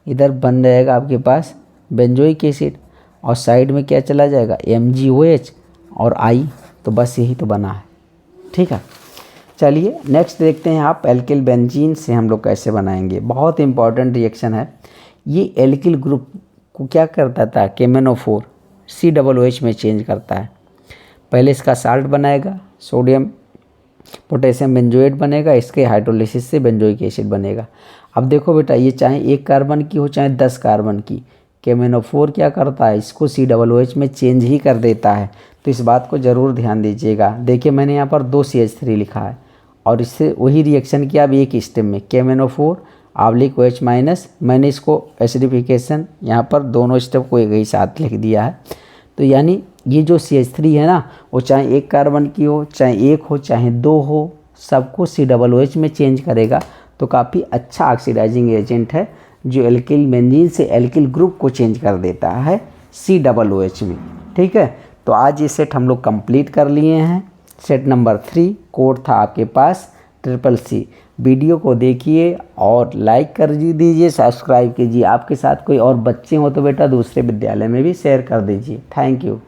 इधर बन जाएगा आपके पास बेंजोइक एसिड, और साइड में क्या चला जाएगा MgOH और I। तो बस यही तो बना है, ठीक है। चलिए नेक्स्ट देखते हैं आप एल्किल बेंजीन से हम लोग कैसे बनाएंगे। बहुत इंपॉर्टेंट रिएक्शन है ये। एल्किल ग्रुप को क्या करता था, KMnO4 COOH में चेंज करता है। पहले इसका साल्ट बनाएगा, सोडियम पोटेशियम बेंजोएट बनेगा, इसके हाइड्रोलिसिस से बेंजोइक एसिड बनेगा। अब देखो बेटा ये चाहे 1 कार्बन की हो चाहे 10 कार्बन की, KMnO4 क्या करता है, इसको COOH में चेंज ही कर देता है। तो इस बात को ज़रूर ध्यान दीजिएगा। देखिए मैंने यहाँ पर 2 CH3 लिखा है, और इससे वही रिएक्शन किया अब एक स्टेप में, KMnO4 आंवलिक OH माइनस, मैंने इसको एसिडिफिकेशन यहाँ पर दोनों स्टेप को एक ही साथ लिख दिया है। तो यानी ये जो CH3 है ना, वो चाहे 1 कार्बन की हो चाहे 1 हो चाहे 2 हो, सबको COOH में चेंज करेगा। तो काफ़ी अच्छा ऑक्सीडाइजिंग एजेंट है जो एल्किल बेंजीन से एल्किल ग्रुप को चेंज कर देता है COOH में। ठीक है, तो आज ये सेट हम लोग कंप्लीट कर लिए हैं। सेट नंबर 3 कोड था आपके पास CCC। वीडियो को देखिए और लाइक कर दीजिए, सब्सक्राइब कीजिए। आपके साथ कोई और बच्चे हो तो बेटा दूसरे विद्यालय में भी शेयर कर दीजिए। Thank you.